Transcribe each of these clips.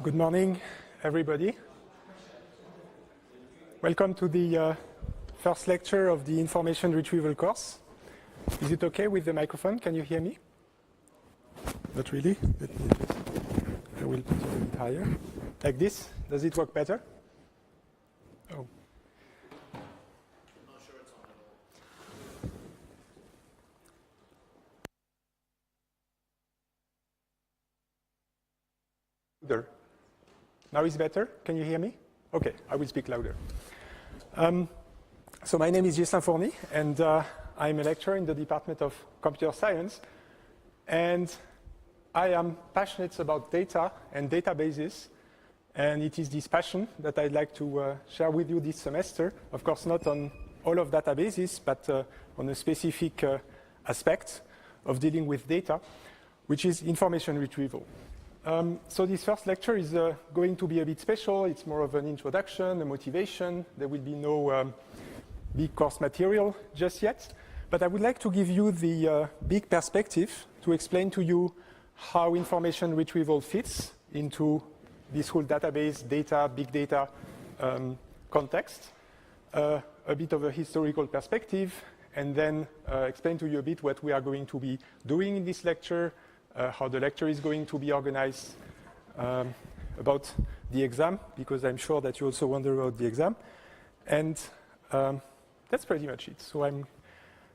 Good morning, everybody. Welcome to the first lecture of the information retrieval course. Is it okay with the microphone? Can you hear me? Not really. I will put it a bit higher. Like this? Does it work better? Oh. Not sure it's on at all. Now it's better? Can you hear me? Okay, I will speak louder. So my name is Ghislain Fourny, and I'm a lecturer in the Department of Computer Science. And I am passionate about data and databases. And it is this passion that I'd like to share with you this semester. Of course, not on all of databases, but on a specific aspect of dealing with data, which is information retrieval. So this first lecture is going to be a bit special. It's more of an introduction, a motivation. There will be no big course material just yet. But I would like to give you the big perspective to explain to you how information retrieval fits into this whole database, data, big data context, a bit of a historical perspective, and then explain to you a bit what we are going to be doing in this lecture, how the lecture is going to be organized, about the exam, because I'm sure that you also wonder about the exam. And that's pretty much it. So I'm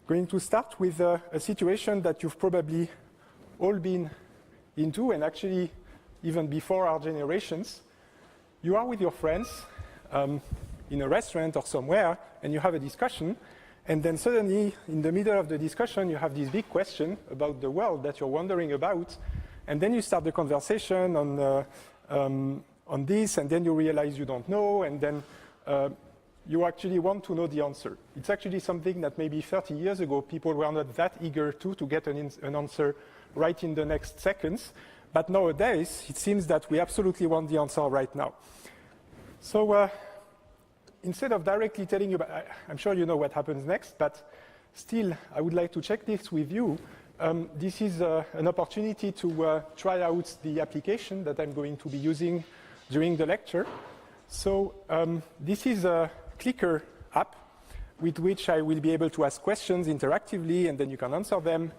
going to start with a situation that you've probably all been into, and actually even before our generations. You are with your friends in a restaurant or somewhere, and you have a discussion. And then suddenly, in the middle of the discussion, you have this big question about the world that you're wondering about. And then you start the conversation on this, and then you realize you don't know, and then you actually want to know the answer. It's actually something that maybe 30 years ago, people were not that eager to get an answer right in the next seconds. But nowadays, it seems that we absolutely want the answer right now. So instead of directly telling you, I'm sure you know what happens next, but still, I would like to check this with you. This is an opportunity to try out the application that I'm going to be using during the lecture. So this is a clicker app with which I will be able to ask questions interactively, and then you can answer them.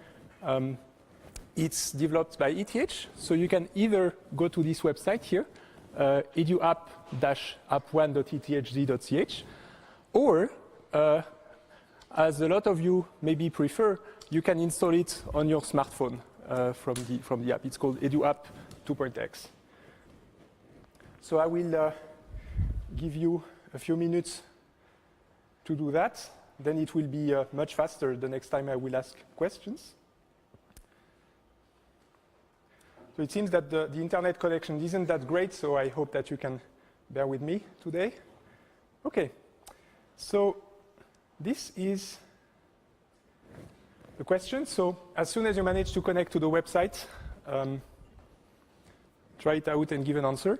It's developed by ETH, so you can either go to this website here, eduapp-app1.ethz.ch, or, as a lot of you maybe prefer, you can install it on your smartphone from the app. It's called EduApp 2.x. So I will give you a few minutes to do that. Then it will be much faster the next time I will ask questions. So it seems that the internet connection isn't that great, so I hope that you can bear with me today. Okay, so this is the question. So as soon as you manage to connect to the website, try it out and give an answer.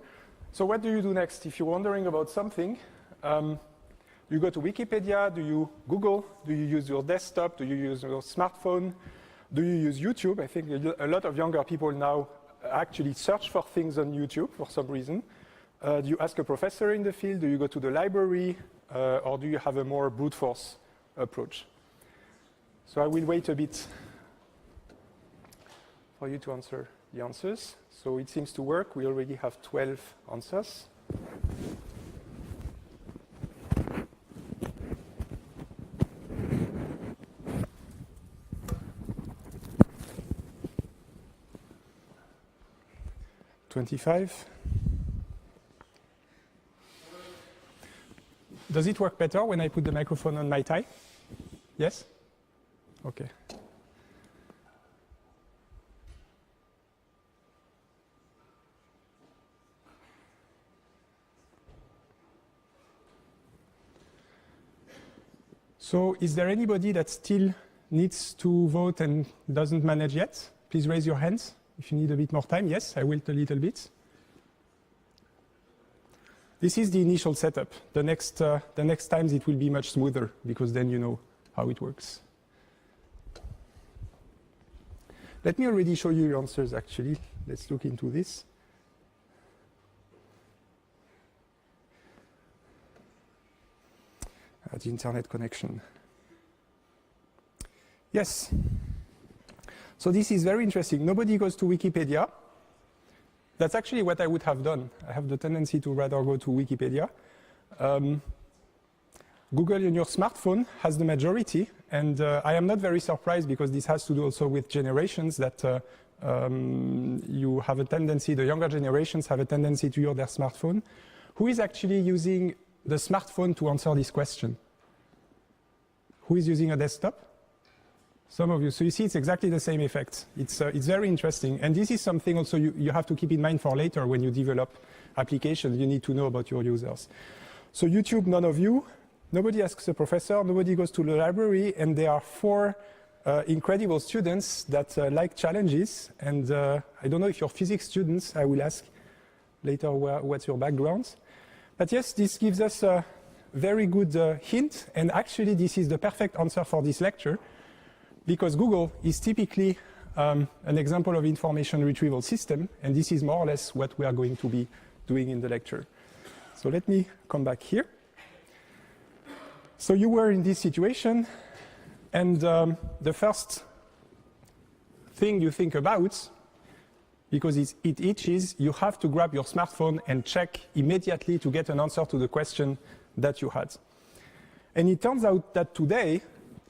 So what do you do next? If you're wondering about something, you go to Wikipedia, do you Google, do you use your desktop, do you use your smartphone, do you use YouTube? I think a lot of younger people now actually search for things on YouTube for some reason. Do you ask a professor in the field? Do you go to the library? Or do you have a more brute force approach? So I will wait a bit for you to answer the answers. So it seems to work. We already have 12 answers. Does it work better when I put the microphone on my tie? Yes? Okay. So is there anybody that still needs to vote and doesn't manage yet? Please raise your hands. If you need a bit more time, yes, I will a little bit. This is the initial setup. The next times it will be much smoother because then you know how it works. Let me already show you your answers, actually. Let's look into this. the internet connection. Yes. So this is very interesting. Nobody goes to Wikipedia. That's actually what I would have done. I have the tendency to rather go to Wikipedia. Google on your smartphone has the majority, and I am not very surprised because this has to do also with generations that you have a tendency, the younger generations have a tendency to use their smartphone. Who is actually using the smartphone to answer this question? Who is using a desktop? Some of you. So you see, it's exactly the same effect. It's very interesting. And this is something also you have to keep in mind for later when you develop applications. You need to know about your users. So YouTube, none of you. Nobody asks a professor. Nobody goes to the library. And there are 4 incredible students that like challenges. And I don't know if you're physics students. I will ask later what's your background. But yes, this gives us a very good hint. And actually, this is the perfect answer for this lecture, because Google is typically an example of information retrieval system, and this is more or less what we are going to be doing in the lecture. So let me come back here. So you were in this situation, and the first thing you think about, because it itches, you have to grab your smartphone and check immediately to get an answer to the question that you had. And it turns out that today,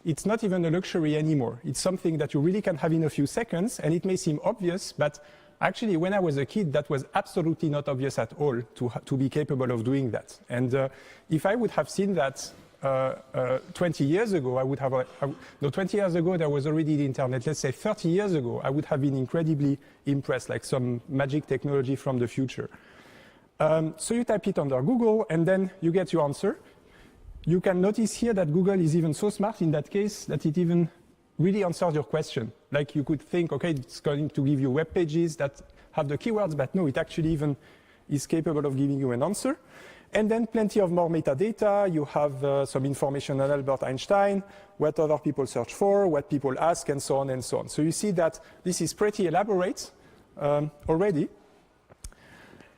it's not even a luxury anymore. It's something that you really can have in a few seconds, and it may seem obvious, but actually when I was a kid, that was absolutely not obvious at all to be capable of doing that. And if I would have seen that 20 years ago, I would have, no, 20 years ago there was already the internet. Let's say 30 years ago, I would have been incredibly impressed, like some magic technology from the future. So you type it under Google, and then you get your answer. You can notice here that Google is even so smart in that case that it even really answers your question. Like you could think, okay, it's going to give you web pages that have the keywords, but no, it actually even is capable of giving you an answer. And then plenty of more metadata. You have some information on Albert Einstein, what other people search for, what people ask, and so on and so on. So you see that this is pretty elaborate already.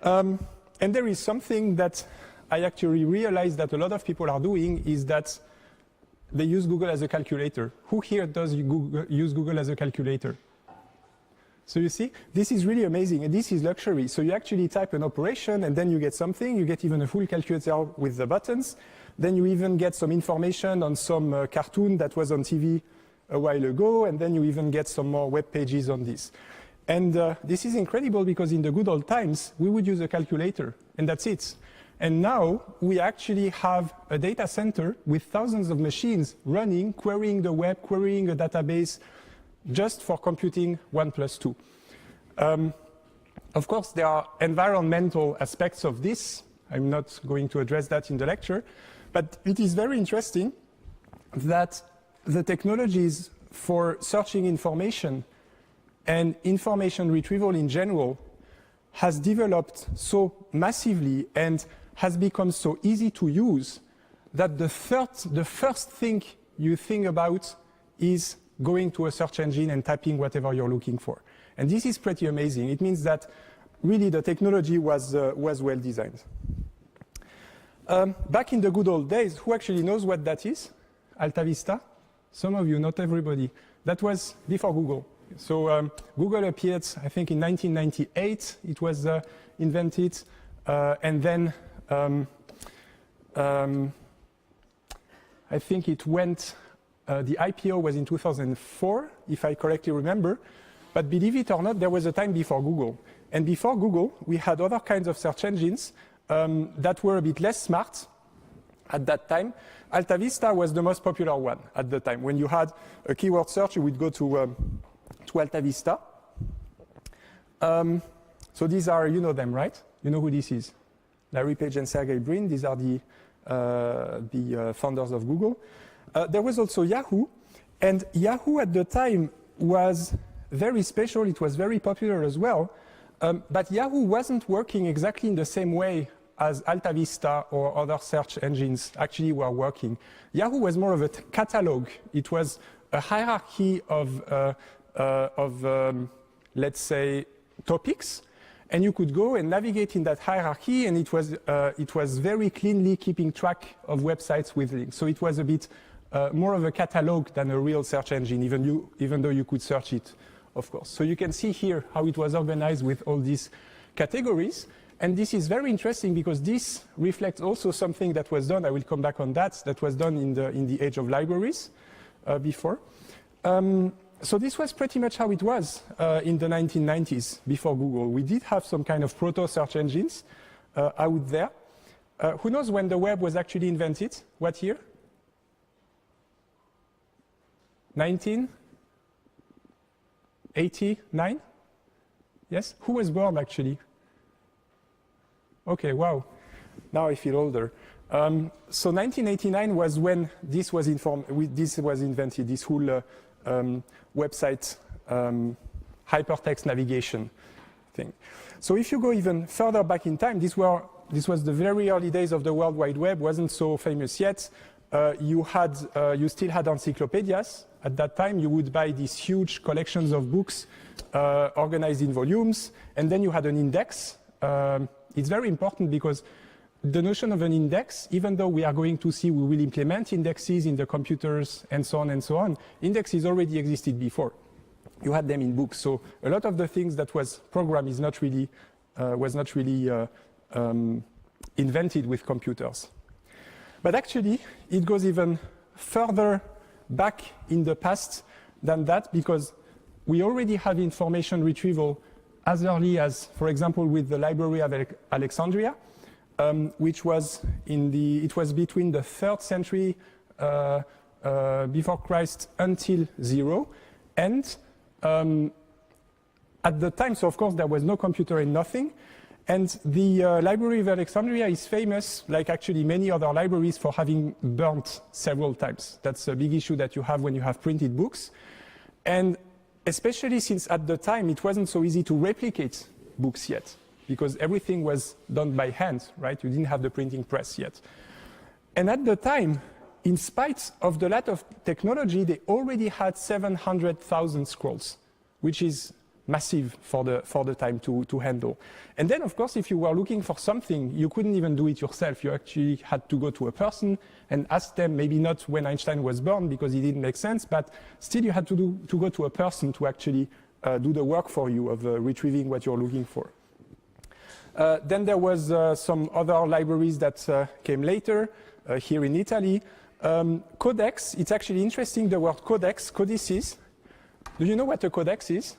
And there is something that I actually realized that a lot of people are doing is that they use Google as a calculator. Who here does use Google as a calculator? So you see, this is really amazing, and this is luxury. So you actually type an operation, and then you get something. You get even a full calculator with the buttons. Then you even get some information on some cartoon that was on TV a while ago, and then you even get some more web pages on this. And this is incredible because in the good old times, we would use a calculator, and that's it. And now we actually have a data center with thousands of machines running, querying the web, querying a database, just for computing 1 + 2. Of course, there are environmental aspects of this. I'm not going to address that in the lecture, but it is very interesting that the technologies for searching information and information retrieval in general has developed so massively and has become so easy to use that the first thing you think about is going to a search engine and typing whatever you're looking for. And this is pretty amazing. It means that really the technology was well designed. Back in the good old days, who actually knows what that is? Alta Vista? Some of you, not everybody. That was before Google. So Google appeared, I think, in 1998. It was invented. And then I think it went, the IPO was in 2004, if I correctly remember. But believe it or not, there was a time before Google. And before Google, we had other kinds of search engines that were a bit less smart at that time. Alta Vista was the most popular one at the time. When you had a keyword search, you would go to Alta Vista. So these are, you know them, right? You know who this is. Larry Page and Sergey Brin, these are the founders of Google. There was also Yahoo, and Yahoo at the time was very special. It was very popular as well, but Yahoo wasn't working exactly in the same way as Alta Vista or other search engines actually were working. Yahoo was more of a catalog. It was a hierarchy of let's say, topics. And you could go and navigate in that hierarchy, and it was very cleanly keeping track of websites with links. So it was a bit more of a catalog than a real search engine, even though you could search it, of course. So you can see here how it was organized with all these categories. And this is very interesting because this reflects also something that was done, I will come back on that was done in the age of libraries before. So this was pretty much how it was in the 1990s, before Google. We did have some kind of proto-search engines out there. Who knows when the web was actually invented? What year? 1989? Yes? Who was born, actually? Okay, wow. Now I feel older. So 1989 was when this was invented, this whole website hypertext navigation thing. So if you go even further back in time, this was the very early days of the World Wide Web, wasn't so famous yet. You still had encyclopedias. At that time, you would buy these huge collections of books organized in volumes, and then you had an index. It's very important because the notion of an index, even though we are going to see we will implement indexes in the computers and so on, indexes already existed before. You had them in books. So a lot of the things that was programmed was not really invented with computers. But actually, it goes even further back in the past than that, because we already have information retrieval as early as, for example, with the Library of Alexandria, which was it was between the 3rd century before Christ until 0, and at the time, so of course there was no computer and nothing, and the Library of Alexandria is famous, like actually many other libraries, for having burnt several times. That's a big issue that you have when you have printed books, and especially since at the time it wasn't so easy to replicate books yet, because everything was done by hand, right? You didn't have the printing press yet. And at the time, in spite of the lack of technology, they already had 700,000 scrolls, which is massive for the time to handle. And then, of course, if you were looking for something, you couldn't even do it yourself. You actually had to go to a person and ask them, maybe not when Einstein was born, because it didn't make sense, but still you had to go to a person to actually do the work for you of retrieving what you're looking for. Then there was some other libraries that came later, here in Italy. Codex, it's actually interesting, the word codex, codices. Do you know what a codex is?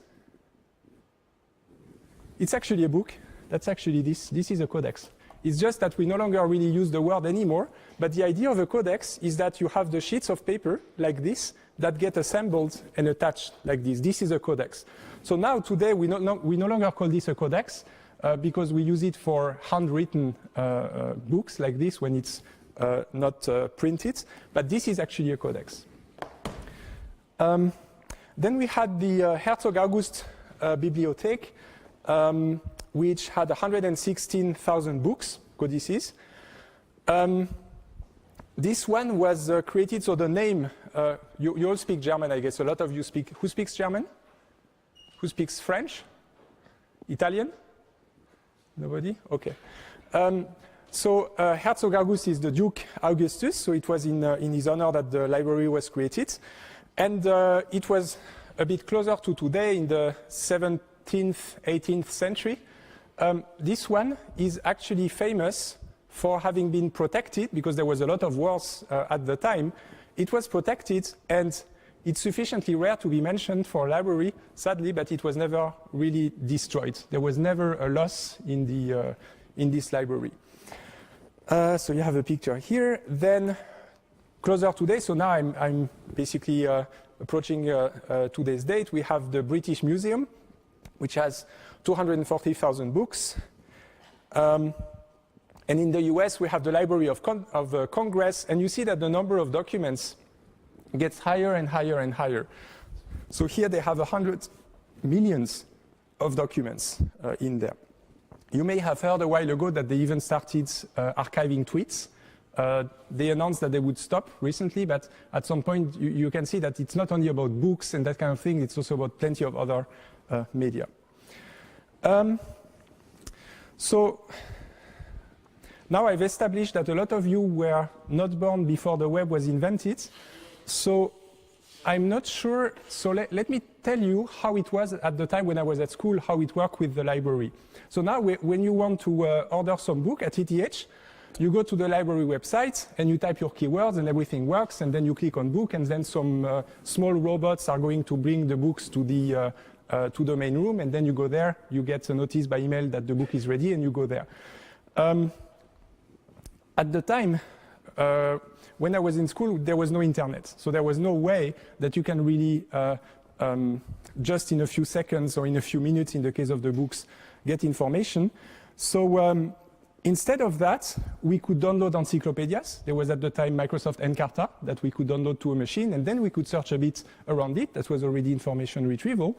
It's actually a book. That's actually this. This is a codex. It's just that we no longer really use the word anymore, but the idea of a codex is that you have the sheets of paper, like this, that get assembled and attached like this. This is a codex. So now, today, we no longer call this a codex, because we use it for handwritten books like this when it's not printed, but this is actually a codex. Then we had the Herzog August Bibliothek, which had 116,000 books, codices. This one was created, so the name, you all speak German, I guess. A lot of you speak. Who speaks German? Who speaks French? Italian? Nobody? Okay. So Herzog August is the Duke Augustus, so it was in his honor that the library was created. And it was a bit closer to today, in the 17th, 18th century. This one is actually famous for having been protected, because there was a lot of wars at the time. It was protected, and it's sufficiently rare to be mentioned for a library, sadly, but it was never really destroyed. There was never a loss in this library. So you have a picture here. Then closer today, so now I'm basically approaching today's date. We have the British Museum, which has 240,000 books. And in the US, we have the Library of Congress, and you see that the number of documents gets higher and higher and higher. So here they have 100 millions of documents in there. You may have heard a while ago that they even started archiving tweets. They announced that they would stop recently, but at some point you can see that it's not only about books and that kind of thing, it's also about plenty of other media. So now I've established that a lot of you were not born before the web was invented. So I'm not sure. So let me tell you how it was at the time when I was at school, how it worked with the library. So now when you want to order some book at ETH, you go to the library website and you type your keywords and everything works, and then you click on book, and then some small robots are going to bring the books to the main room, and then you go there, you get a notice by email that the book is ready, and you go there. At the time, when I was in school, there was no internet, so there was no way that you can really just in a few seconds or in a few minutes, in the case of the books, get information. So instead of that, we could download encyclopedias. There was at the time Microsoft Encarta that we could download to a machine, and then we could search a bit around it. That was already information retrieval.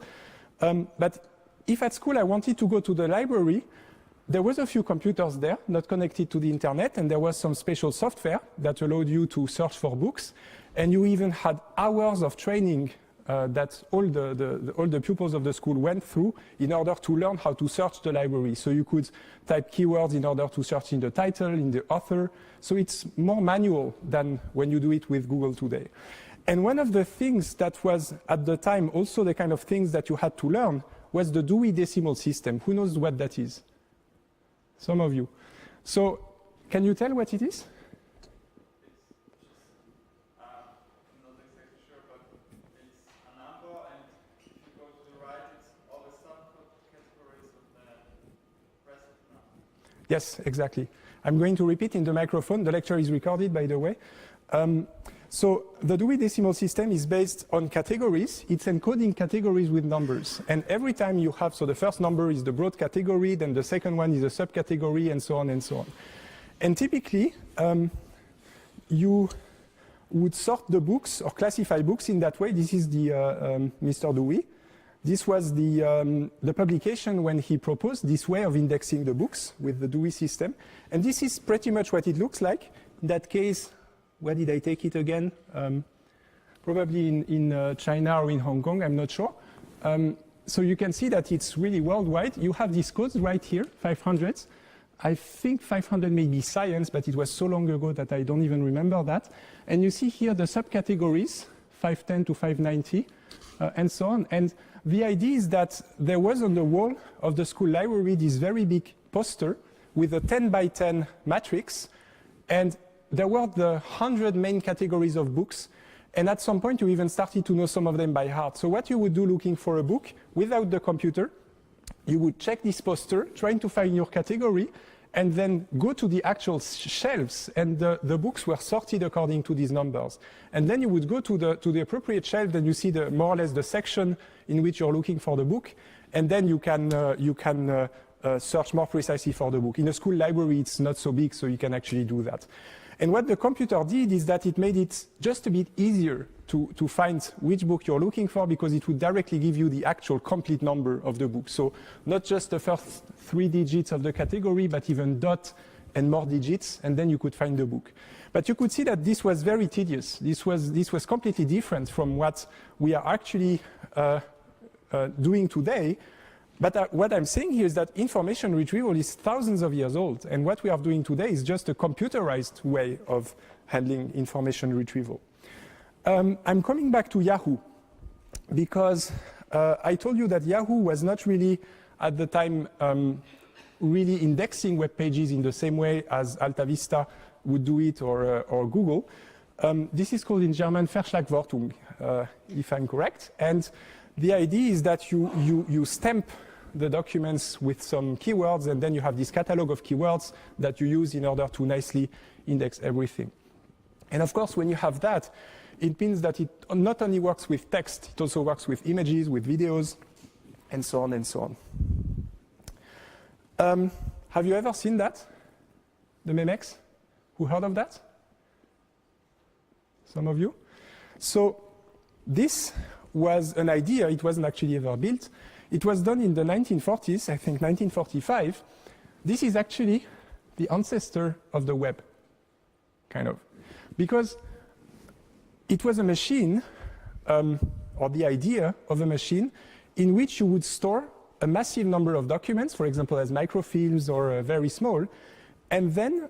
But if at school I wanted to go to the library, there was a few computers there, not connected to the internet, and there was some special software that allowed you to search for books. And you even had hours of training that all the pupils of the school went through in order to learn how to search the library. So you could type keywords in order to search in the title, in the author. So it's more manual than when you do it with Google today. And one of the things that was at the time also the kind of things that you had to learn was the Dewey Decimal System. Who knows what that is? Some of you. So can you tell what it is? I'm not exactly sure, but it's a number, and if you go to the right, it's all the subcategories of the rest of the number. Yes, exactly. I'm going to repeat in the microphone. The lecture is recorded, by the way. So the Dewey Decimal System is based on categories. It's encoding categories with numbers. And every time you have, so the first number is the broad category, then the second one is a subcategory, and so on and so on. And typically, you would sort the books or classify books in that way. This is the Mr. Dewey. This was the publication when he proposed this way of indexing the books with the Dewey system. And this is pretty much what it looks like. In that case, where did I take it again? Probably in China or in Hong Kong, I'm not sure. So you can see that it's really worldwide. You have these codes right here, 500s. I think 500 may be science, but it was so long ago that I don't even remember that. And you see here the subcategories, 510 to 590, and so on. And the idea is that there was on the wall of the school library this very big poster with a 10 by 10 matrix, and there were the 100 main categories of books, and at some point you even started to know some of them by heart. So what you would do looking for a book without the computer, you would check this poster, trying to find your category, and then go to the actual shelves, and the books were sorted according to these numbers. And then you would go to the appropriate shelf, and you see more or less the section in which you're looking for the book, and then you can search more precisely for the book. In a school library, it's not so big, so you can actually do that. And what the computer did is that it made it just a bit easier to find which book you're looking for, because it would directly give you the actual complete number of the book. So not just the first 3 digits of the category, but even dot and more digits, and then you could find the book. But you could see that this was very tedious. This was completely different from what we are actually doing today. But what I'm saying here is that information retrieval is thousands of years old, and what we are doing today is just a computerized way of handling information retrieval. I'm coming back to Yahoo, because I told you that Yahoo was not really, at the time, really indexing web pages in the same way as Altavista would do it, or Google. This is called in German Verschlagwortung, if I'm correct. And the idea is that you stamp the documents with some keywords, and then you have this catalog of keywords that you use in order to nicely index everything. And of course, when you have that, it means that it not only works with text, it also works with images, with videos, and so on and so on. Have you ever seen that? The Memex? Who heard of that? Some of you? So this was an idea. It wasn't actually ever built. It was done in the 1940s, I think 1945. This is actually the ancestor of the web, kind of. Because it was a machine, or the idea of a machine, in which you would store a massive number of documents, for example, as microfilms or very small. And then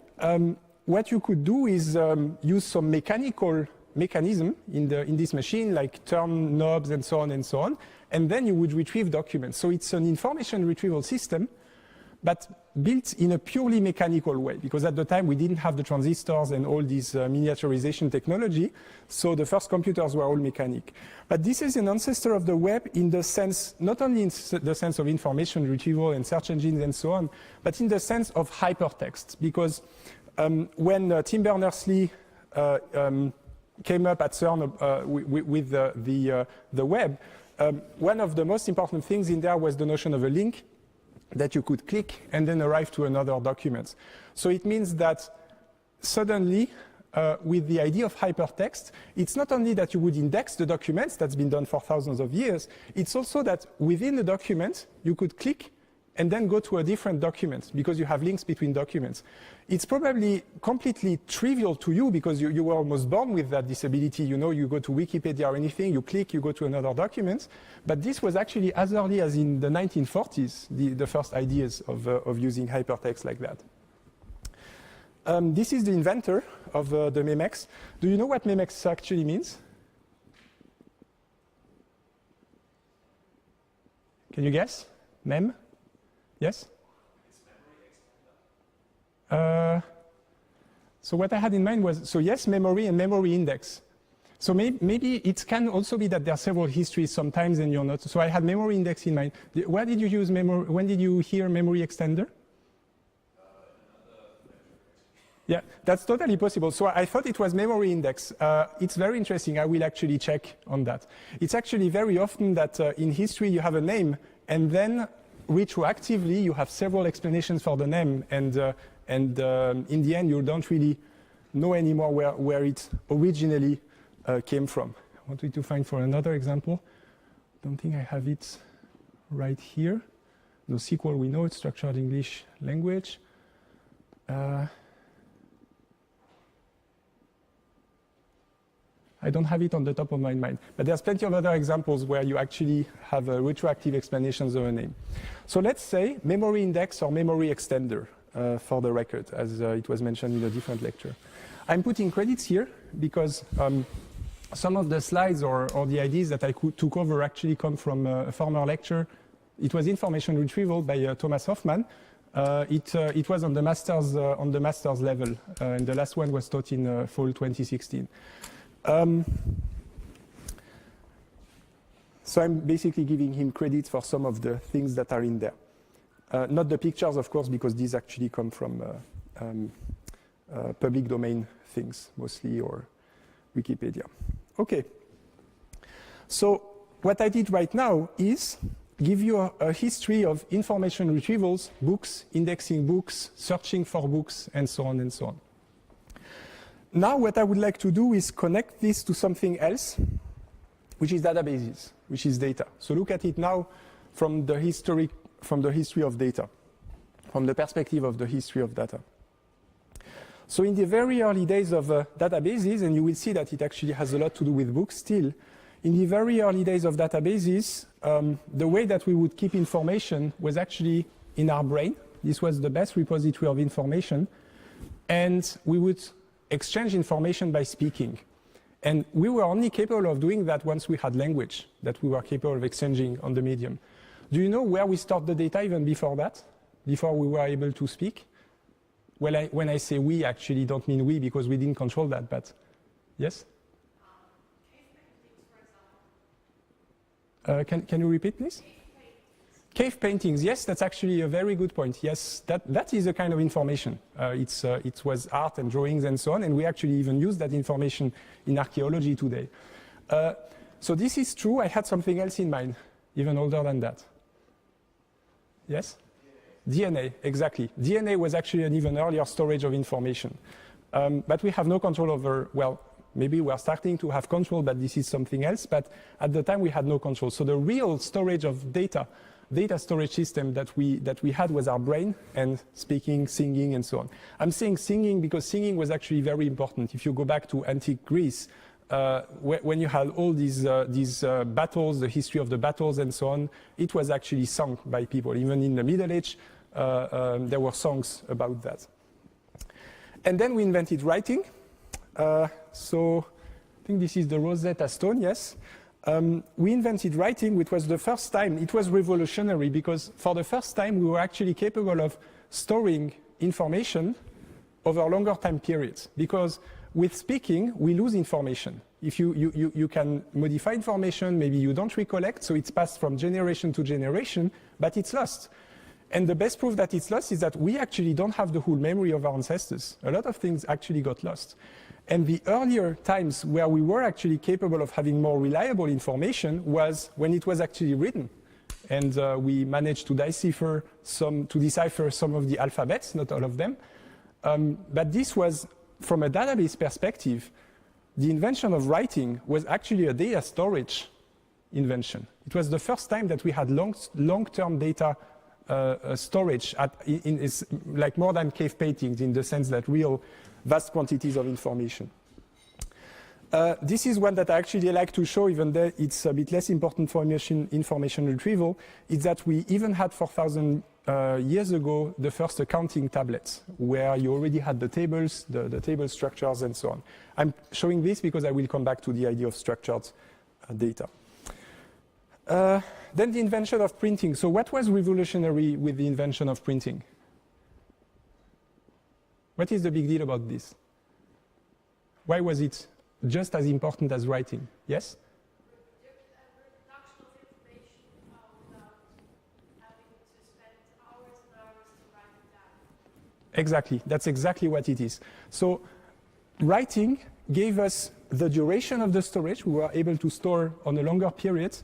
what you could do is use some mechanical mechanism in this machine, like turn knobs and so on, and then you would retrieve documents. So it's an information retrieval system, but built in a purely mechanical way, because at the time we didn't have the transistors and all this miniaturization technology, so the first computers were all mechanic. But this is an ancestor of the web in the sense, not only in the sense of information retrieval and search engines and so on, but in the sense of hypertext, because when Tim Berners-Lee came up at CERN with the web, one of the most important things in there was the notion of a link that you could click and then arrive to another document. So it means that suddenly, with the idea of hypertext, it's not only that you would index the documents, that's been done for thousands of years, it's also that within the document, you could click and then go to a different document because you have links between documents. It's probably completely trivial to you because you were almost born with that disability. You know, you go to Wikipedia or anything, you click, you go to another document. But this was actually as early as in the 1940s, the first ideas of using hypertext like that. This is the inventor of the Memex. Do you know what Memex actually means? Can you guess? Mem? Yes? So what I had in mind was, so yes, memory and memory index. So maybe it can also be that there are several histories sometimes and you're not. So I had memory index in mind. Where did you use memory? When did you hear memory extender? Yeah, that's totally possible. So I thought it was memory index. It's very interesting. I will actually check on that. It's actually very often that in history you have a name and then retroactively you have several explanations for the name and in the end you don't really know anymore where it originally came from. I wanted to find for another example. Don't think I have it right here. No SQL, we know it's structured English language. I don't have it on the top of my mind, but there's plenty of other examples where you actually have retroactive explanations of a name. So let's say memory index or memory extender for the record, as it was mentioned in a different lecture. I'm putting credits here because some of the slides or the ideas that I took over actually come from a former lecture. It was information retrieval by Thomas Hoffman. It was on the master's level, and the last one was taught in fall 2016. So I'm basically giving him credit for some of the things that are in there. Not the pictures, of course, because these actually come from public domain things, mostly, or Wikipedia. Okay. So what I did right now is give you a history of information retrievals, books, indexing books, searching for books, and so on and so on. Now what I would like to do is connect this to something else, which is databases, which is data. So look at it now from the history of data, from the perspective of the history of data. So in the very early days of databases, and you will see that it actually has a lot to do with books still, in the very early days of databases, the way that we would keep information was actually in our brain. This was the best repository of information, and we would exchange information by speaking. And we were only capable of doing that once we had language that we were capable of exchanging on the medium. Do you know where we stored the data even before that? Before we were able to speak? Well, when I say we, actually don't mean we because we didn't control that, but yes? Can you repeat, please? Cave paintings, yes, that's actually a very good point. Yes, that is a kind of information. It was art and drawings and so on, and we actually even use that information in archaeology today. So this is true. I had something else in mind, even older than that. Yes? DNA, exactly. DNA was actually an even earlier storage of information. But we have no control over, well, maybe we're starting to have control, but this is something else. But at the time, we had no control. So the real storage of data storage system that we had was our brain and speaking, singing, and so on. I'm saying singing because singing was actually very important. If you go back to antique Greece, when you had all these battles, the history of the battles and so on, it was actually sung by people. Even in the Middle Age, there were songs about that. And then we invented writing. So I think this is the Rosetta Stone, yes. We invented writing, which was the first time. It was revolutionary because for the first time we were actually capable of storing information over longer time periods. Because with speaking, we lose information. If you can modify information, maybe you don't recollect, so it's passed from generation to generation, but it's lost. And the best proof that it's lost is that we actually don't have the whole memory of our ancestors. A lot of things actually got lost. And the earlier times where we were actually capable of having more reliable information was when it was actually written. And we managed to decipher some of the alphabets, not all of them. But this was, from a database perspective, the invention of writing was actually a data storage invention. It was the first time that we had long-term data storage is like more than cave paintings in the sense that real vast quantities of information. This is one that I actually like to show, even though it's a bit less important for information retrieval, is that we even had 4,000 years ago the first accounting tablets, where you already had the tables, the table structures, and so on. I'm showing this because I will come back to the idea of structured data. Then the invention of printing. So what was revolutionary with the invention of printing? What is the big deal about this? Why was it just as important as writing? Yes? Reduction of information without having to spend hours and hours to write it down. Exactly. That's exactly what it is. So writing gave us the duration of the storage. We were able to store on a longer period.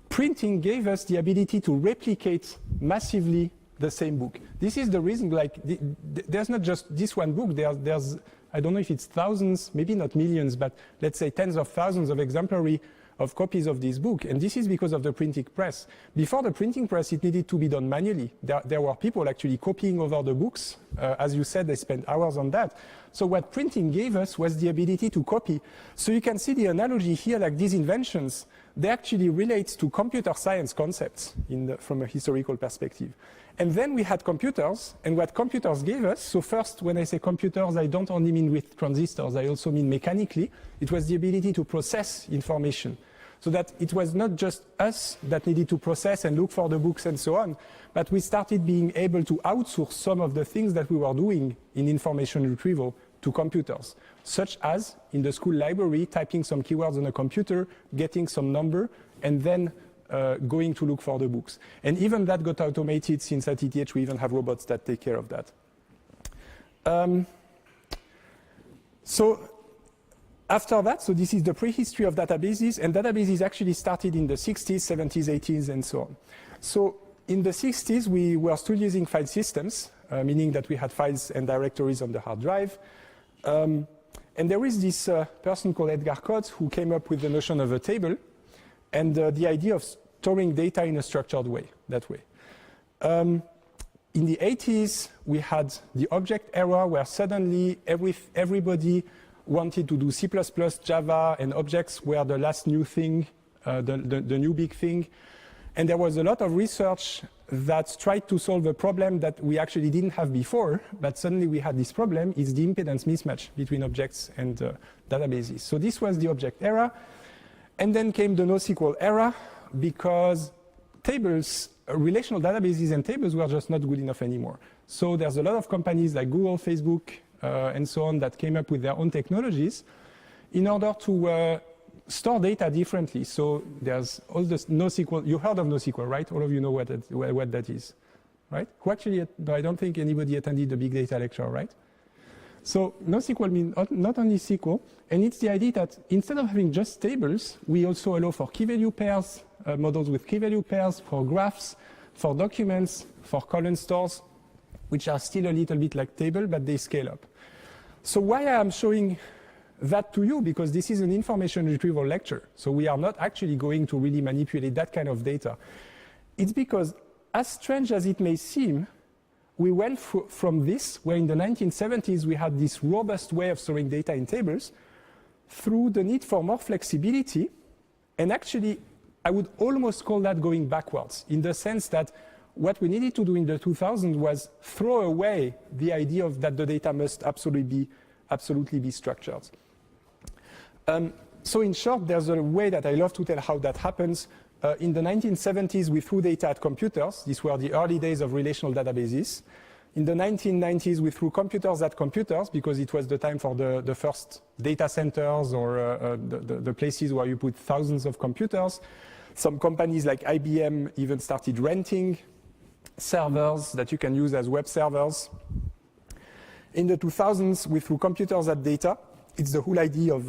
Printing gave us the ability to replicate massively the same book. This is the reason, like, there's not just this one book, there's, I don't know if it's thousands, maybe not millions, but let's say tens of thousands of exemplary of copies of this book. And this is because of the printing press. Before the printing press, it needed to be done manually. There were people actually copying over the books. As you said, they spent hours on that. So what printing gave us was the ability to copy. So you can see the analogy here, like these inventions, they actually relate to computer science concepts from a historical perspective. And then we had computers, and what computers gave us, so first, when I say computers, I don't only mean with transistors, I also mean mechanically. It was the ability to process information. So that it was not just us that needed to process and look for the books and so on, but we started being able to outsource some of the things that we were doing in information retrieval to computers, such as in the school library, typing some keywords on a computer, getting some number, and then going to look for the books. And even that got automated, since at ETH we even have robots that take care of that. So after that, so this is the prehistory of databases, and databases actually started in the 60s, 70s, 80s, and so on. So in the 60s, we were still using file systems, meaning that we had files and directories on the hard drive. And there is this person called Edgar Coates who came up with the notion of a table and the idea of storing data in a structured way, that way. In the 80s, we had the object era where suddenly everybody wanted to do C++, Java, and objects were the last new thing, the new big thing. And there was a lot of research that tried to solve a problem that we actually didn't have before, but suddenly we had this problem, is the impedance mismatch between objects and databases. So this was the object era. And then came the NoSQL era, because tables, relational databases and tables were just not good enough anymore. So there's a lot of companies like Google, Facebook, and so on that came up with their own technologies in order to store data differently. So there's all this NoSQL. You heard of NoSQL, right? All of you know what that is, right? Who actually, I don't think anybody attended the big data lecture, right? So NoSQL means not only SQL, and it's the idea that instead of having just tables, we also allow for key value pairs, models with key value pairs, for graphs, for documents, for column stores, which are still a little bit like table, but they scale up. So why I'm showing that to you, because this is an information retrieval lecture, so we are not actually going to really manipulate that kind of data. It's because, as strange as it may seem, we went from this, where in the 1970s we had this robust way of storing data in tables, through the need for more flexibility. And actually, I would almost call that going backwards, in the sense that what we needed to do in the 2000s was throw away the idea of that the data must absolutely be structured. So in short, there's a way that I love to tell how that happens. In the 1970s, we threw data at computers. These were the early days of relational databases. In the 1990s, we threw computers at computers because it was the time for the first data centers or the places where you put thousands of computers. Some companies like IBM even started renting servers that you can use as web servers. In the 2000s, we threw computers at data. It's the whole idea of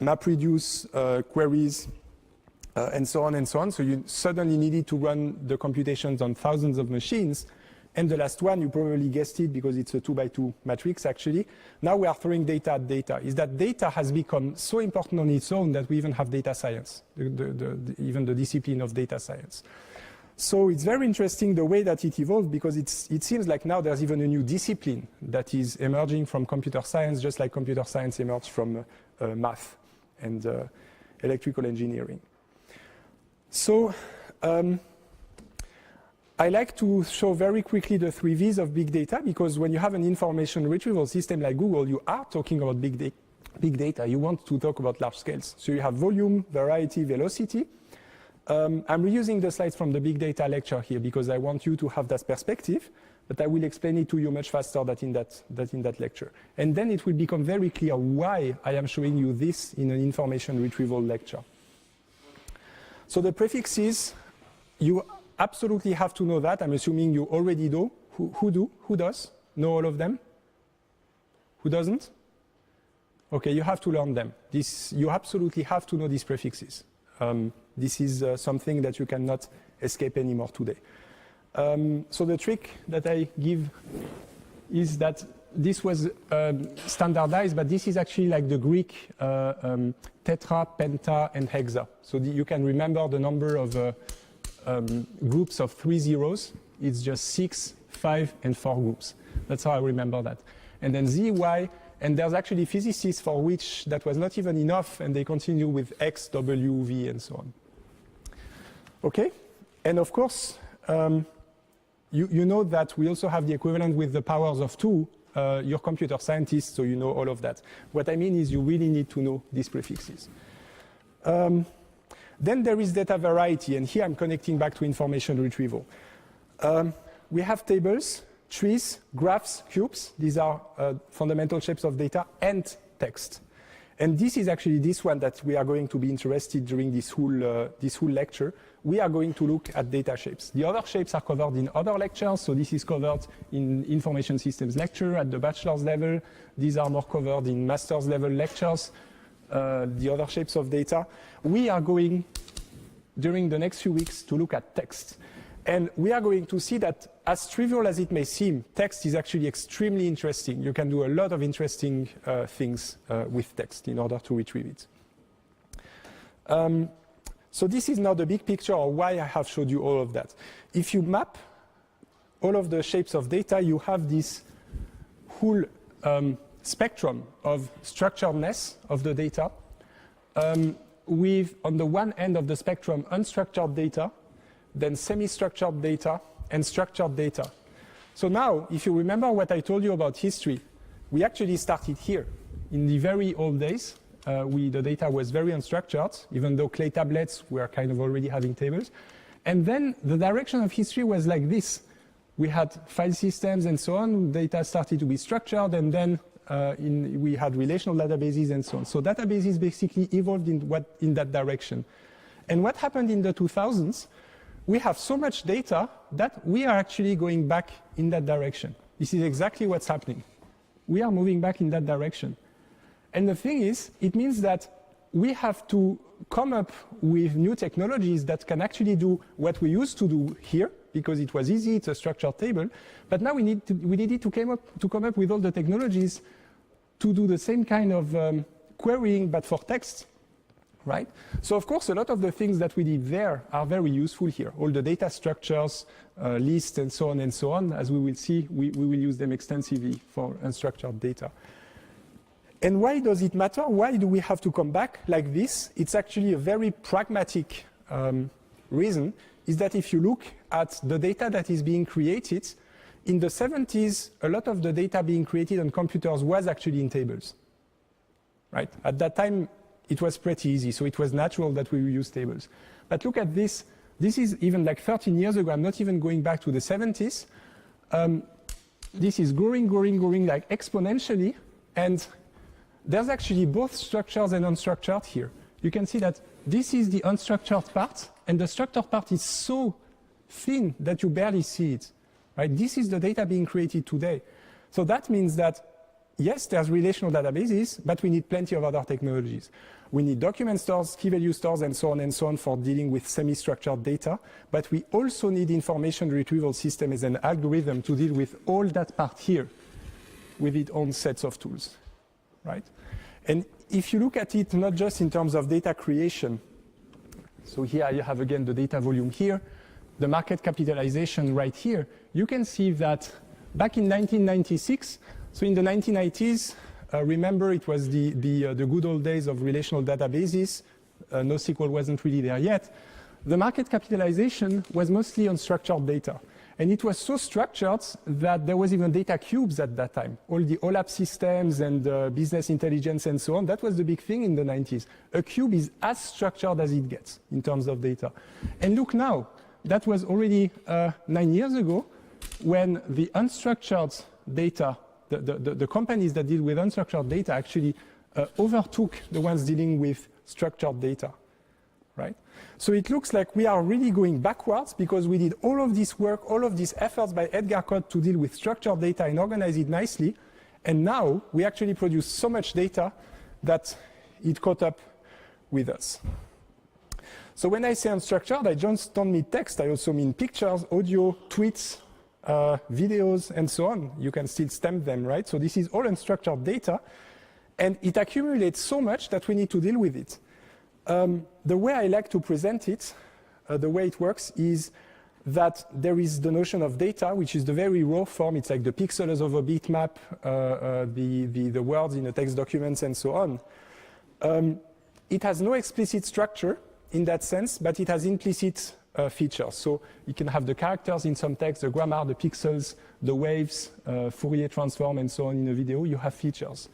MapReduce, queries, and so on and so on. So you suddenly needed to run the computations on thousands of machines. And the last one, you probably guessed it because it's a 2x2 matrix, actually. Now we are throwing data at data. Is that data has become so important on its own that we even have data science, even the discipline of data science. So it's very interesting the way that it evolved, because it seems like now there's even a new discipline that is emerging from computer science, just like computer science emerged from math and electrical engineering. So I like to show very quickly the 3 V's of big data, because when you have an information retrieval system like Google, you are talking about big data. You want to talk about large scales. So you have volume, variety, velocity. I'm reusing the slides from the big data lecture here because I want you to have that perspective, but I will explain it to you much faster than in that lecture. And then it will become very clear why I am showing you this in an information retrieval lecture. So the prefixes, you absolutely have to know that. I'm assuming you already do. Who does know all of them? Who doesn't? Okay, you have to learn them. You absolutely have to know these prefixes. This is something that you cannot escape anymore today. So the trick that I give is that this was standardized, but this is actually like the Greek tetra, penta, and hexa. So you can remember the number of groups of 3 zeros. It's just 6, 5, and 4 groups. That's how I remember that. And then Z, Y, and there's actually physicists for which that was not even enough, and they continue with X, W, V, and so on. Okay? And of course, you know that we also have the equivalent with the powers of 2. You're computer scientists, so you know all of that. What I mean is you really need to know these prefixes. Then there is data variety, and here I'm connecting back to information retrieval. We have tables, trees, graphs, cubes. These are fundamental shapes of data, and text. And this is actually this one that we are going to be interested during this whole lecture. We are going to look at data shapes. The other shapes are covered in other lectures, so this is covered in information systems lecture at the bachelor's level. These are more covered in master's level lectures, the other shapes of data. We are going, during the next few weeks, to look at text. And we are going to see that, as trivial as it may seem, text is actually extremely interesting. You can do a lot of interesting things with text in order to retrieve it. So this is now the big picture of why I have showed you all of that. If you map all of the shapes of data, you have this whole spectrum of structuredness of the data, with, on the one end of the spectrum, unstructured data, then semi-structured data, and structured data. So now, if you remember what I told you about history, we actually started here. In the very old days, the data was very unstructured, even though clay tablets were kind of already having tables. And then the direction of history was like this. We had file systems and so on. Data started to be structured, and then we had relational databases and so on. So databases basically evolved in that direction. And what happened in the 2000s, we have so much data that we are actually going back in that direction. This is exactly what's happening. We are moving back in that direction. And the thing is, it means that we have to come up with new technologies that can actually do what we used to do here, because it was easy, it's a structured table. But now we needed to come up with all the technologies to do the same kind of querying, but for text. Right? So of course, a lot of the things that we did there are very useful here. All the data structures, lists, and so on, as we will see, we will use them extensively for unstructured data. And why does it matter? Why do we have to come back like this? It's actually a very pragmatic reason, is that if you look at the data that is being created, in the 70s, a lot of the data being created on computers was actually in tables. Right? At that time, it was pretty easy, so it was natural that we would use tables. But look at this. This is even like 13 years ago. I'm not even going back to the 70s. This is growing like exponentially, and there's actually both structured and unstructured here. You can see that this is the unstructured part, and the structured part is so thin that you barely see it. Right? This is the data being created today. So that means that, yes, there's relational databases, but we need plenty of other technologies. We need document stores, key value stores, and so on for dealing with semi-structured data. But we also need information retrieval system as an algorithm to deal with all that part here with its own sets of tools. Right? And if you look at it not just in terms of data creation, so here you have again the data volume here, the market capitalization right here, you can see that back in 1996, so in the 1990s, remember it was the good old days of relational databases, NoSQL wasn't really there yet, the market capitalization was mostly unstructured data. And it was so structured that there was even data cubes at that time. All the OLAP systems and business intelligence and so on, that was the big thing in the 90s. A cube is as structured as it gets in terms of data. And look now, that was already 9 years ago when the unstructured data, the companies that deal with unstructured data actually overtook the ones dealing with structured data, right? So it looks like we are really going backwards because we did all of this work, all of these efforts by Edgar Code to deal with structured data and organize it nicely. And now we actually produce so much data that it caught up with us. So when I say unstructured, I just don't mean text. I also mean pictures, audio, tweets, videos, and so on. You can still stamp them, right? So this is all unstructured data. And it accumulates so much that we need to deal with it. The way I like to present it, the way it works is that there is the notion of data, which is the very raw form. It's like the pixels of a bitmap, the words in a text documents, and so on. It has no explicit structure in that sense, but it has implicit features. So you can have the characters in some text, the grammar, the pixels, the waves, Fourier transform, and so on in a video. You have features.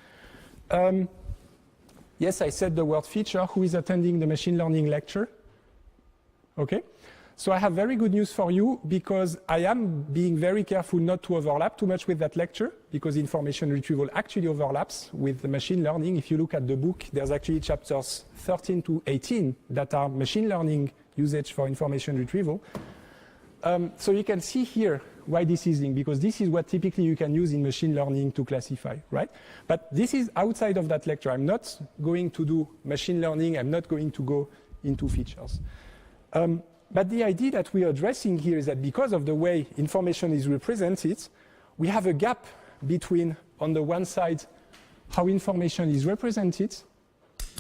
Yes, I said the word feature. Who is attending the machine learning lecture? Okay. So I have very good news for you because I am being very careful not to overlap too much with that lecture because information retrieval actually overlaps with the machine learning. If you look at the book, there's actually chapters 13 to 18 that are machine learning usage for information retrieval. So you can see here why this is linked, because this is what typically you can use in machine learning to classify, right? But this is outside of that lecture. I'm not going to do machine learning. I'm not going to go into features. But the idea that we are addressing here is that because of the way information is represented, we have a gap between, on the one side, how information is represented,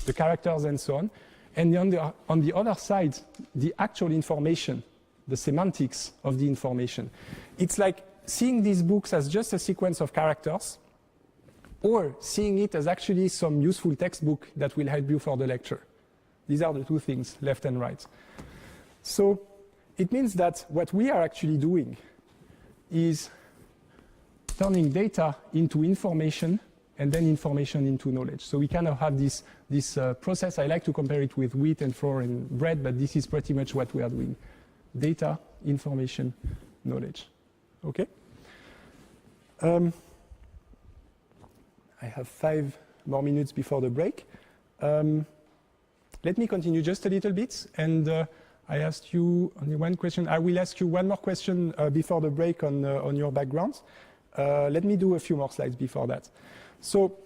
the characters and so on, and on the other side, the actual information, the semantics of the information. It's like seeing these books as just a sequence of characters, or seeing it as actually some useful textbook that will help you for the lecture. These are the two things, left and right. So it means that what we are actually doing is turning data into information and then information into knowledge. So we kind of have this process. I like to compare it with wheat and flour and bread, but this is pretty much what we are doing. Data, information, knowledge. Okay? I have 5 more minutes before the break. Let me continue just a little bit. And I asked you only one question. I will ask you one more question before the break on your background. Let me do a few more slides before that. So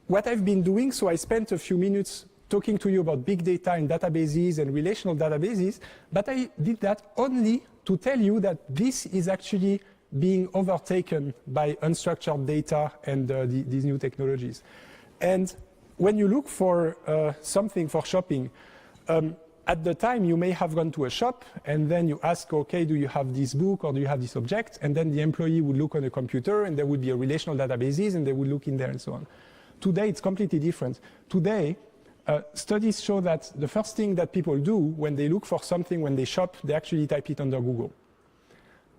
what I've been doing, so I spent a few minutes talking to you about big data and databases and relational databases, but I did that only to tell you that this is actually being overtaken by unstructured data and these new technologies. And when you look for something for shopping, at the time, you may have gone to a shop, and then you ask, okay, do you have this book or do you have this object? And then the employee would look on a computer, and there would be a relational databases, and they would look in there and so on. Today, it's completely different. Today, studies show that the first thing that people do when they look for something, when they shop, they actually type it under Google.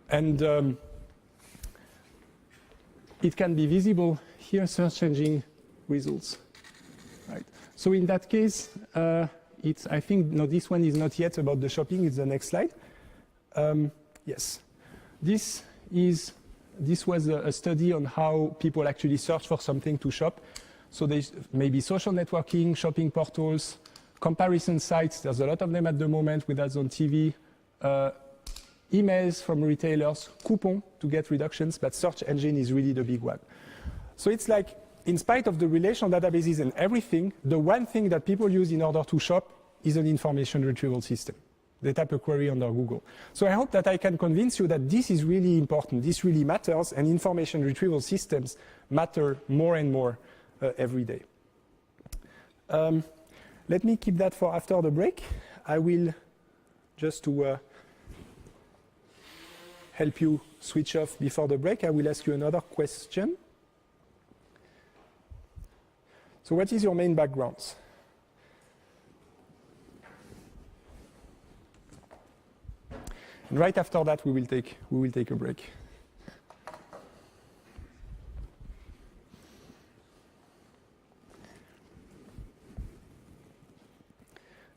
And it can be visible here, search engine results. Right. So in that case, I think, no, this one is not yet about the shopping, it's the next slide. Yes. This was a study on how people actually search for something to shop. So there's maybe social networking, shopping portals, comparison sites, there's a lot of them at the moment with ads on TV, emails from retailers, coupons to get reductions, but search engine is really the big one. So it's like, in spite of the relational databases and everything, the one thing that people use in order to shop is an information retrieval system. They type a query under Google. So I hope that I can convince you that this is really important, this really matters, and information retrieval systems matter more and more every day. Let me keep that for after the break. I will, just to help you switch off before the break, I will ask you another question. So what is your main backgrounds? And right after that, we will take a break.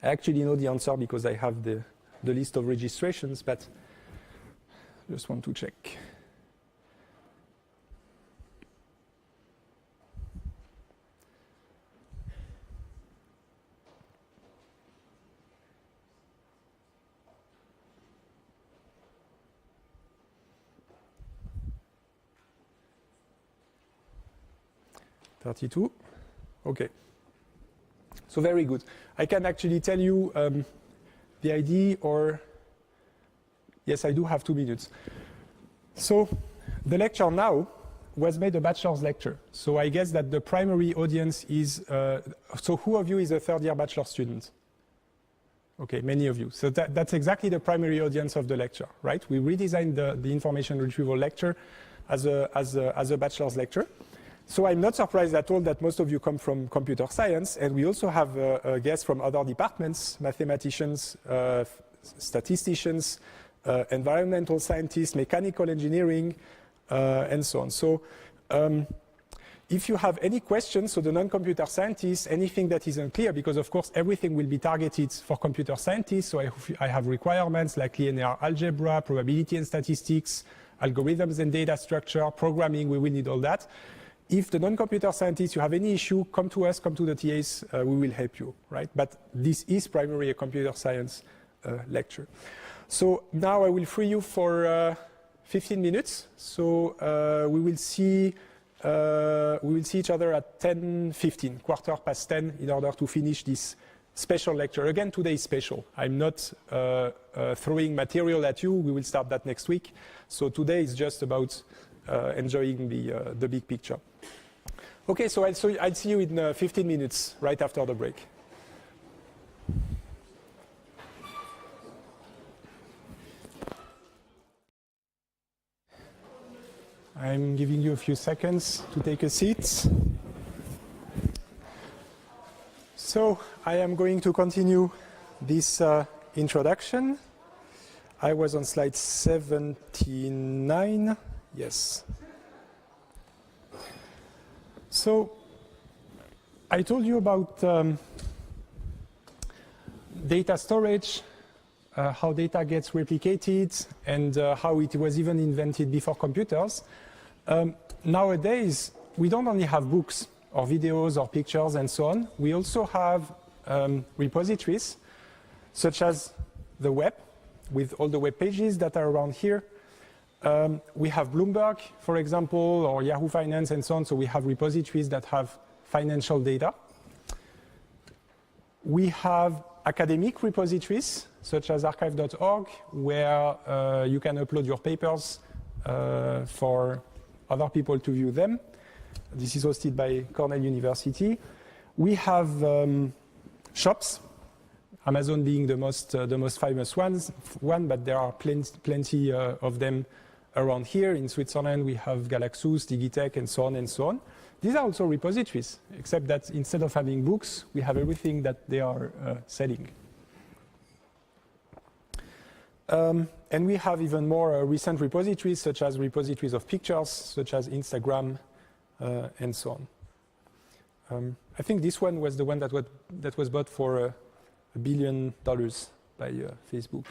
I actually know the answer because I have the list of registrations, but just want to check. Okay. So very good. I can actually tell you the ID, or yes, I do have 2 minutes. So the lecture now was made a bachelor's lecture. So I guess that the primary audience is, so who of you is a third-year bachelor student? Okay, many of you. So that's exactly the primary audience of the lecture, right? We redesigned the information retrieval lecture as a bachelor's lecture. So I'm not surprised at all that most of you come from computer science, and we also have guests from other departments, mathematicians, statisticians, environmental scientists, mechanical engineering, and so on. So if you have any questions, so the non-computer scientists, anything that is unclear, because of course everything will be targeted for computer scientists, so I have requirements like linear algebra, probability and statistics, algorithms and data structure, programming, we will need all that. If the non-computer scientists, you have any issue, come to us, come to the TAs, we will help you, right? But this is primarily a computer science lecture. So now I will free you for 15 minutes. So we will see each other at 10:15, 10:15, in order to finish this special lecture. Again, today is special. I'm not throwing material at you. We will start that next week. So today is just about enjoying the big picture. Okay, so I'll see you in 15 minutes, right after the break. I'm giving you a few seconds to take a seat. So I am going to continue this introduction. I was on slide 79. Yes. So I told you about data storage, how data gets replicated, and how it was even invented before computers. Nowadays, we don't only have books or videos or pictures and so on. We also have repositories, such as the web, with all the web pages that are around here. We have Bloomberg, for example, or Yahoo Finance and so on. So we have repositories that have financial data. We have academic repositories, such as archive.org, where you can upload your papers for other people to view them. This is hosted by Cornell University. We have shops. Amazon being the most famous one, but there are plenty of them around here. In Switzerland, we have Galaxus, Digitech, and so on and so on. These are also repositories, except that instead of having books, we have everything that they are selling. And we have even more recent repositories, such as repositories of pictures, such as Instagram, and so on. I think this one was the one that was bought for $1 billion by Facebook.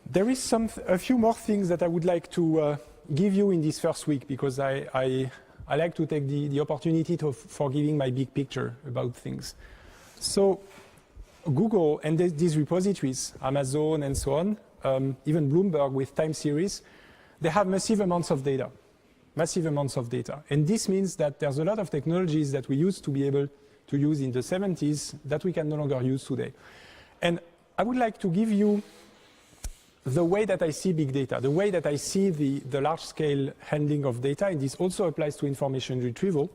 There is a few more things that I would like to give you in this first week, because I like to take the opportunity for giving my big picture about things. So Google and these repositories, Amazon and so on, even Bloomberg with time series, they have massive amounts of data. And this means that there's a lot of technologies that we used to be able to use in the 70s that we can no longer use today. And I would like to give you the way that I see big data, the way that I see the large-scale handling of data, and this also applies to information retrieval,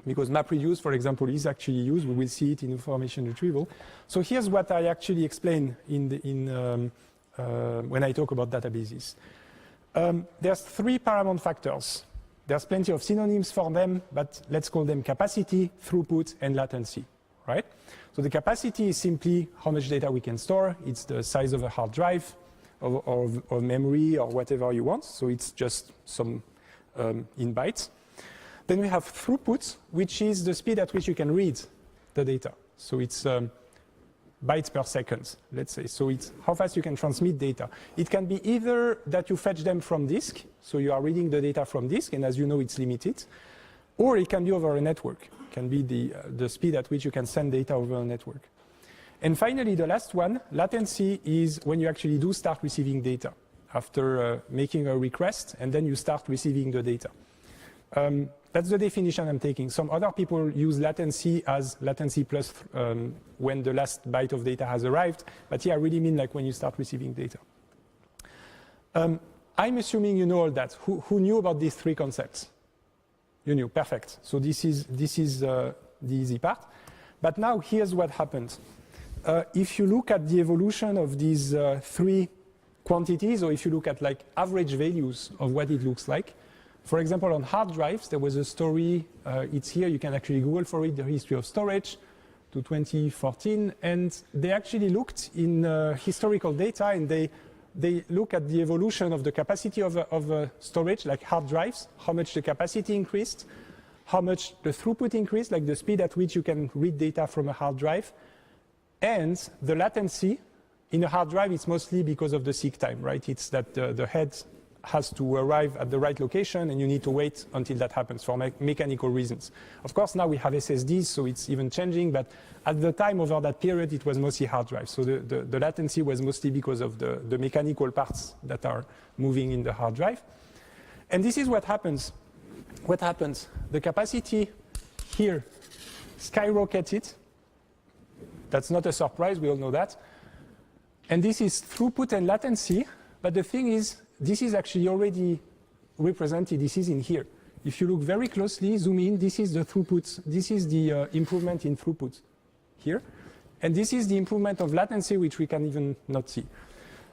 because MapReduce, for example, is actually used. We will see it in information retrieval. So here's what I actually explain when I talk about databases. There's 3 paramount factors. There's plenty of synonyms for them, but let's call them capacity, throughput, and latency, right? So the capacity is simply how much data we can store. It's the size of a hard drive or memory or whatever you want. So it's just some in bytes. Then we have throughput, which is the speed at which you can read the data. So it's bytes per second, let's say. So it's how fast you can transmit data. It can be either that you fetch them from disk, so you are reading the data from disk, and as you know, it's limited, or it can be over a network. It can be the speed at which you can send data over a network. And finally, the last one, latency, is when you actually do start receiving data after making a request, and then you start receiving the data. That's the definition I'm taking. Some other people use latency as latency plus when the last byte of data has arrived, but here I really mean like when you start receiving data. I'm assuming you know all that. Who knew about these 3 concepts? You knew, perfect. So this is the easy part. But now here's what happened. If you look at the evolution of these 3 quantities, or if you look at like average values of what it looks like, for example, on hard drives, there was a story, it's here, you can actually Google for it, the history of storage to 2014, and they actually looked in historical data, and they look at the evolution of the capacity of storage, like hard drives, how much the capacity increased, how much the throughput increased, like the speed at which you can read data from a hard drive, and the latency. In a hard drive, it's mostly because of the seek time, right? It's that the head has to arrive at the right location, and you need to wait until that happens for mechanical reasons. Of course, now we have SSDs, so it's even changing, but at the time over that period, it was mostly hard drives. So the latency was mostly because of the mechanical parts that are moving in the hard drive. And this is what happens. What happens? The capacity here skyrocketed. That's not a surprise, we all know that. And this is throughput and latency, but the thing is, this is actually already represented. This is in here. If you look very closely, zoom in, this is the throughput. This is the improvement in throughput here. And this is the improvement of latency, which we can even not see.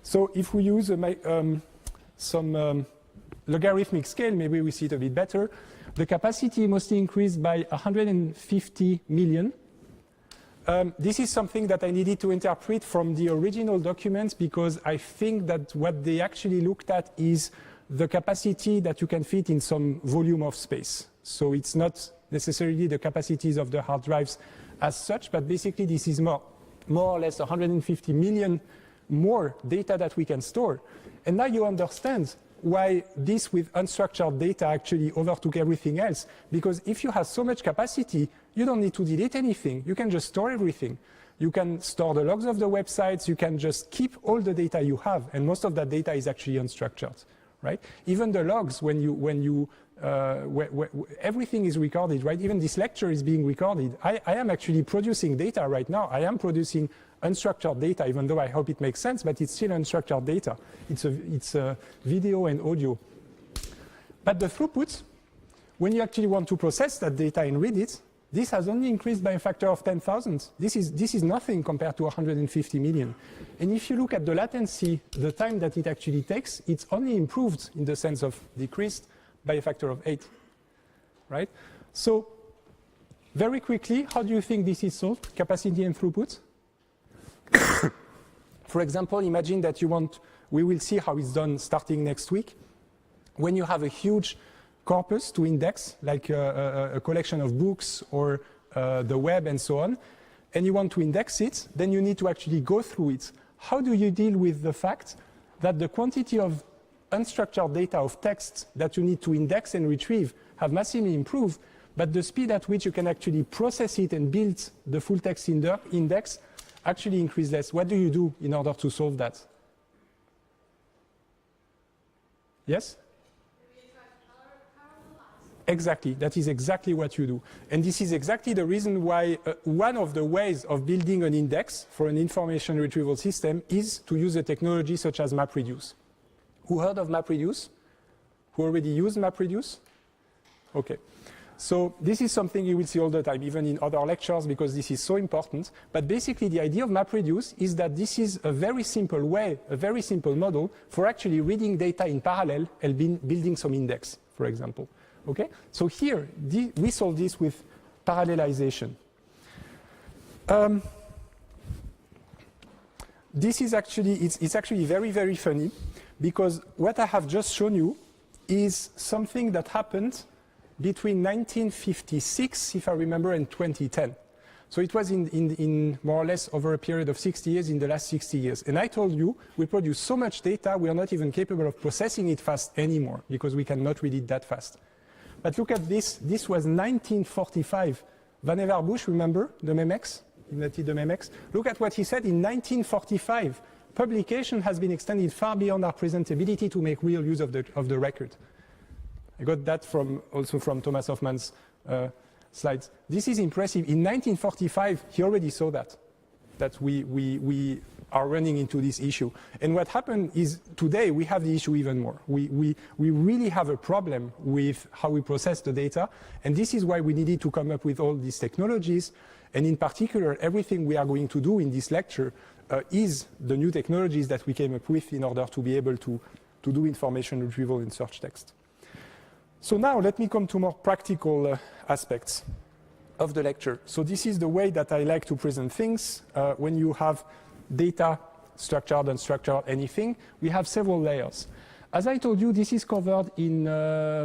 So if we use some logarithmic scale, maybe we see it a bit better. The capacity mostly increased by 150 million. This is something that I needed to interpret from the original documents, because I think that what they actually looked at is the capacity that you can fit in some volume of space. So it's not necessarily the capacities of the hard drives as such, but basically this is more or less 150 million more data that we can store. And now you understand why this with unstructured data actually overtook everything else. Because if you have so much capacity, you don't need to delete anything. You can just store everything. You can store the logs of the websites. You can just keep all the data you have. And most of that data is actually unstructured, right? Even the logs, everything is recorded, right? Even this lecture is being recorded. I am actually producing data right now. I am producing unstructured data, even though I hope it makes sense, but it's still unstructured data. It's a video and audio. But the throughput, when you actually want to process that data and read it, this has only increased by a factor of 10,000. This is nothing compared to 150 million. And if you look at the latency, the time that it actually takes, it's only improved in the sense of decreased by a factor of 8, right? So very quickly, how do you think this is solved? Capacity and throughput? For example, imagine that you want, we will see how it's done starting next week. When you have a huge corpus to index, like a collection of books or the web and so on, and you want to index it, then you need to actually go through it. How do you deal with the fact that the quantity of unstructured data of text that you need to index and retrieve have massively improved, but the speed at which you can actually process it and build the full text index actually increase less? What do you do in order to solve that? Yes? Exactly, that is exactly what you do. And this is exactly the reason why one of the ways of building an index for an information retrieval system is to use a technology such as MapReduce. Who heard of MapReduce? Who already used MapReduce? Okay. So this is something you will see all the time, even in other lectures, because this is so important. But basically, the idea of MapReduce is that this is a very simple way, a very simple model for actually reading data in parallel and building some index, for example. Okay? So here, we solve this with parallelization. This is actually, it's actually very, very funny, because what I have just shown you is something that happened between 1956, if I remember, and 2010. So it was in more or less over a period of 60 years, in the last 60 years. And I told you, we produce so much data, we are not even capable of processing it fast anymore, because we cannot read it that fast. But look at this. This was 1945. Vannevar Bush, remember the Memex? Invented the Memex. Look at what he said in 1945. Publication has been extended far beyond our present ability to make real use of the record. I got that also from Thomas Hoffman's slides. This is impressive. In 1945, he already saw that we are running into this issue. And what happened is today we have the issue even more. We really have a problem with how we process the data. And this is why we needed to come up with all these technologies. And in particular, everything we are going to do in this lecture is the new technologies that we came up with in order to be able to do information retrieval in search text. So now let me come to more practical aspects of the lecture. So this is the way that I like to present things. When you have data, structured, unstructured, anything, we have several layers. As I told you, this is covered in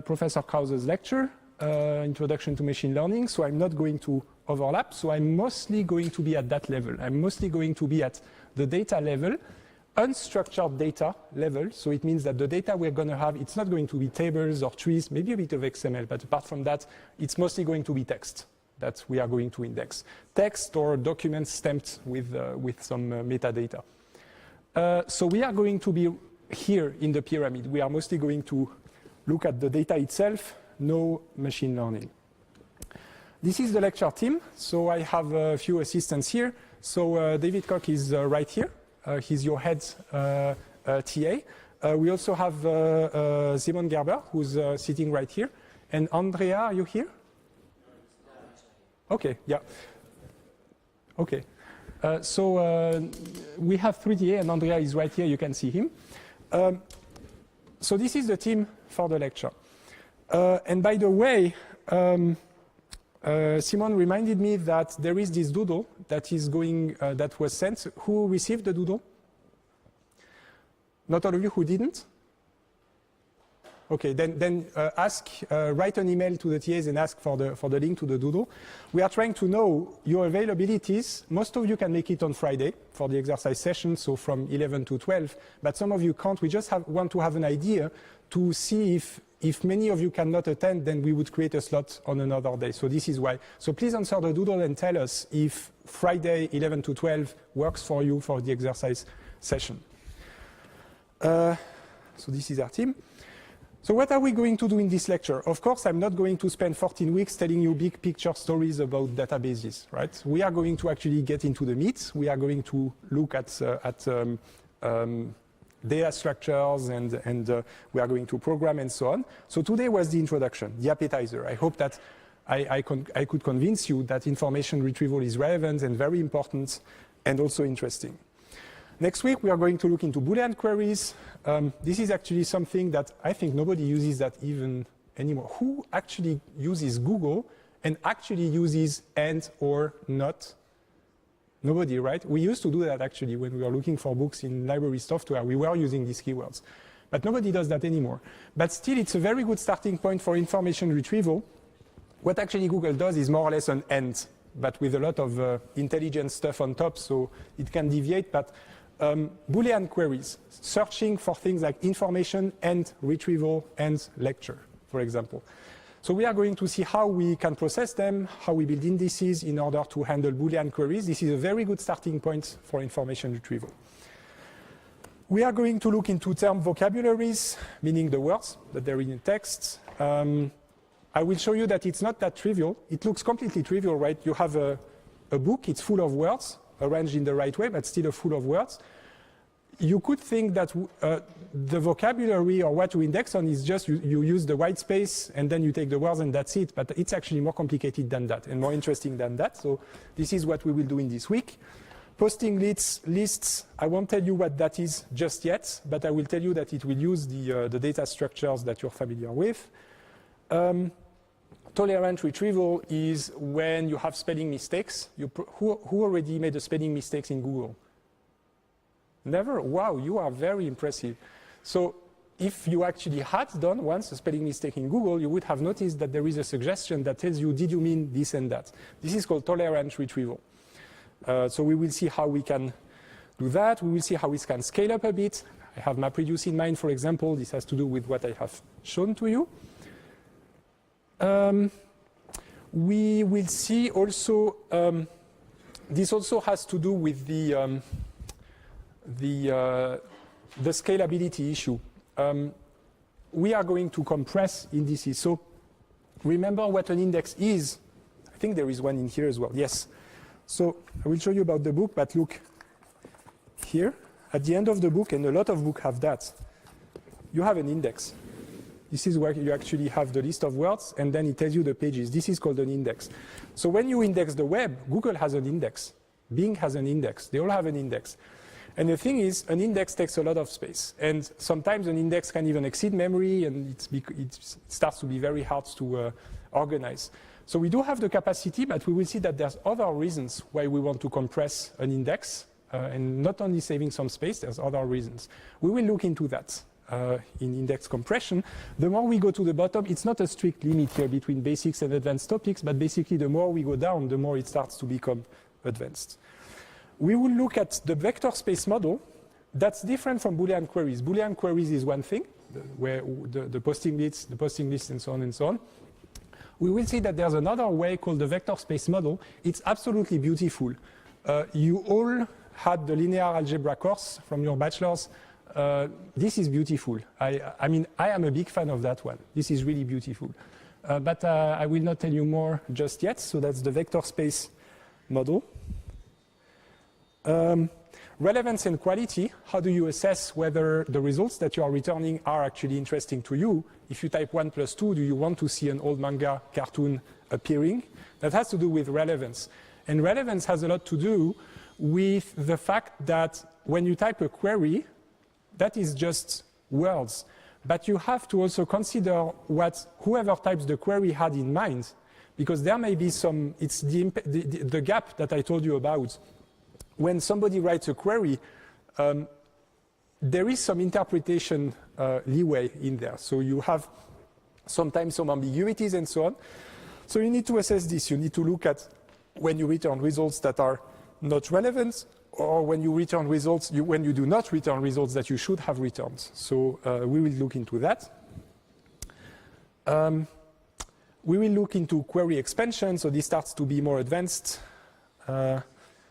Professor Krause's lecture, Introduction to Machine Learning, so I'm not going to overlap. So I'm mostly going to be at that level. I'm mostly going to be at the data level, unstructured data level, so it means that the data we're going to have, it's not going to be tables or trees, maybe a bit of XML, but apart from that, it's mostly going to be text that we are going to index. Text or documents stamped with some metadata. So we are going to be here in the pyramid. We are mostly going to look at the data itself, no machine learning. This is the lecture team, so I have a few assistants here. So David Koch is right here. He's your head TA. We also have Simon Gerber, who's sitting right here. And Andrea, are you here? Okay, yeah. Okay. So we have 3 TA, and Andrea is right here. You can see him. So this is the team for the lecture. And by the way, Simon reminded me that there is this doodle that is that was sent. Who received the doodle? Not all of you. Who didn't? Okay, then write an email to the TAs and ask for the link to the doodle. We are trying to know your availabilities. Most of you can make it on Friday for the exercise session, so from 11 to 12, but some of you can't. We just want to have an idea to see if many of you cannot attend, then we would create a slot on another day. So this is why. So please answer the doodle and tell us if Friday 11 to 12 works for you for the exercise session. So this is our team. So what are we going to do in this lecture? Of course, I'm not going to spend 14 weeks telling you big picture stories about databases, right? We are going to actually get into the meat. We are going to look at data structures and we are going to program and so on. So today was the introduction, the appetizer. I hope that I could convince you that information retrieval is relevant and very important and also interesting. Next week, we are going to look into Boolean queries. This is actually something that I think nobody uses that even anymore. Who actually uses Google and actually uses and or not? Nobody, right? We used to do that actually when we were looking for books in library software. We were using these keywords. But nobody does that anymore. But still, it's a very good starting point for information retrieval. What actually Google does is more or less an and, but with a lot of intelligent stuff on top, so it can deviate. But Boolean queries, searching for things like information and retrieval and lecture, for example. So we are going to see how we can process them, how we build indices in order to handle Boolean queries. This is a very good starting point for information retrieval. We are going to look into term vocabularies, meaning the words that are in text. I will show you that it's not that trivial. It looks completely trivial, right? You have a book, it's full of words, arranged in the right way, but still full of words. You could think that the vocabulary or what you index on is just you use the white space and then you take the words and that's it. But it's actually more complicated than that and more interesting than that. So this is what we will do in this week. Posting lists, I won't tell you what that is just yet, but I will tell you that it will use the data structures that you're familiar with. Tolerant retrieval is when you have spelling mistakes. Who already made a spelling mistakes in Google? Never? Wow, you are very impressive. So if you actually had done once a spelling mistake in Google, you would have noticed that there is a suggestion that tells you, did you mean this and that? This is called tolerant retrieval. So we will see how we can do that. We will see how we can scale up a bit. I have MapReduce in mind, for example. This has to do with what I have shown to you. We will see also, this also has to do with the scalability issue. We are going to compress indices. So remember what an index is. I think there is one in here as well. Yes. So I will show you about the book, but look here. At the end of the book, and a lot of books have that, you have an index. This is where you actually have the list of words, and then it tells you the pages. This is called an index. So when you index the web, Google has an index. Bing has an index. They all have an index. And the thing is, an index takes a lot of space. And sometimes an index can even exceed memory, and it starts to be very hard to organize. So we do have the capacity, but we will see that there's other reasons why we want to compress an index, and not only saving some space, there's other reasons. We will look into that in index compression. The more we go to the bottom, it's not a strict limit here between basics and advanced topics, but basically the more we go down, the more it starts to become advanced. We will look at the vector space model. That's different from Boolean queries. Boolean queries is one thing, where the posting lists, and so on and so on. We will see that there's another way called the vector space model. It's absolutely beautiful. You all had the linear algebra course from your bachelor's. This is beautiful. I mean, I am a big fan of that one. This is really beautiful. But I will not tell you more just yet. So that's the vector space model. Relevance and quality. How do you assess whether the results that you are returning are actually interesting to you? If you type 1 + 2, do you want to see an old manga cartoon appearing? That has to do with relevance. And relevance has a lot to do with the fact that when you type a query, that is just words. But you have to also consider what whoever types the query had in mind, because there may be some, it's the gap that I told you about. When somebody writes a query, there is some interpretation leeway in there. So you have sometimes some ambiguities and so on. So you need to assess this. You need to look at when you return results that are not relevant, or when you return results, when you do not return results that you should have returned. So we will look into that. We will look into query expansion. So this starts to be more advanced.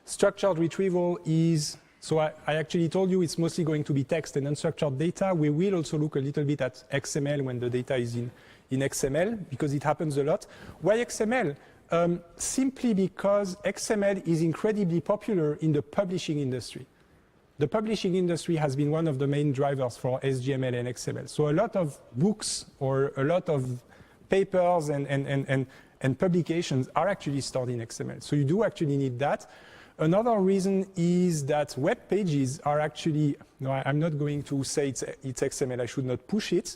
Structured retrieval is, so I actually told you it's mostly going to be text and unstructured data. We will also look a little bit at XML when the data is in XML, because it happens a lot. Why XML? Simply because XML is incredibly popular in the publishing industry. The publishing industry has been one of the main drivers for SGML and XML. So a lot of books or a lot of papers and and publications are actually stored in XML. So you do actually need that. Another reason is that web pages are actually, no, I'm not going to say it's XML, I should not push it,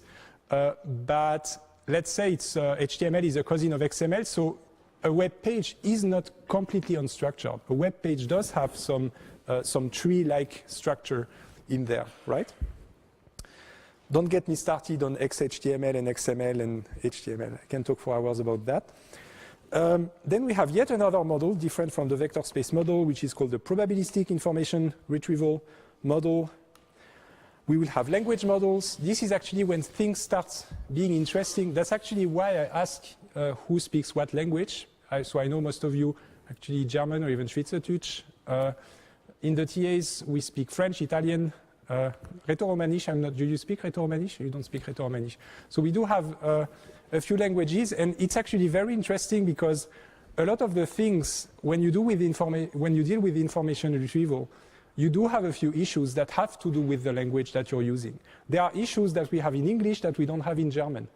but let's say it's HTML is a cousin of XML, so a web page is not completely unstructured. A web page does have some tree-like structure in there, right? Don't get me started on XHTML and XML and HTML. I can talk for hours about that. Then we have yet another model different from the vector space model, which is called the probabilistic information retrieval model. We will have language models. This is actually when things start being interesting. That's actually why I ask who speaks what language. So I know most of you actually German or even Schweizerdeutsch. In the TAs, we speak French, Italian, Rätoromanisch. Do you speak Rätoromanisch? You don't speak Rätoromanisch. So we do have a few languages, and it's actually very interesting because a lot of the things when you deal with information retrieval, you do have a few issues that have to do with the language that you're using. There are issues that we have in English that we don't have in German.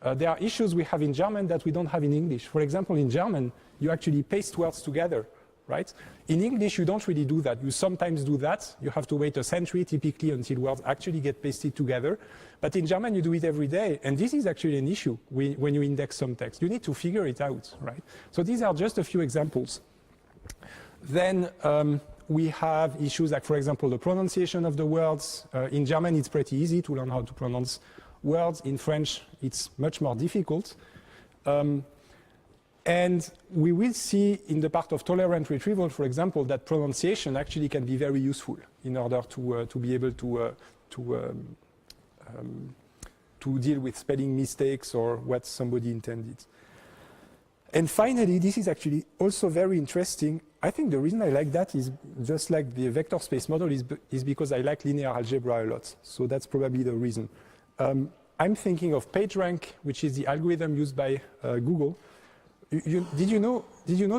There are issues we have in German that we don't have in English. For example, in German, you actually paste words together, right? In English, you don't really do that. You sometimes do that. You have to wait a century, typically, until words actually get pasted together. But in German, you do it every day. And this is actually an issue when you index some text. You need to figure it out, right? So these are just a few examples. Then we have issues like, for example, the pronunciation of the words. In German, it's pretty easy to learn how to pronounce words. In French, it's much more difficult. And we will see in the part of tolerant retrieval, for example, that pronunciation actually can be very useful in order to be able to deal with spelling mistakes or what somebody intended. And finally, this is actually also very interesting. I think the reason I like that is just like the vector space model is because I like linear algebra a lot. So that's probably the reason. I'm thinking of PageRank, which is the algorithm used by Google. Did you know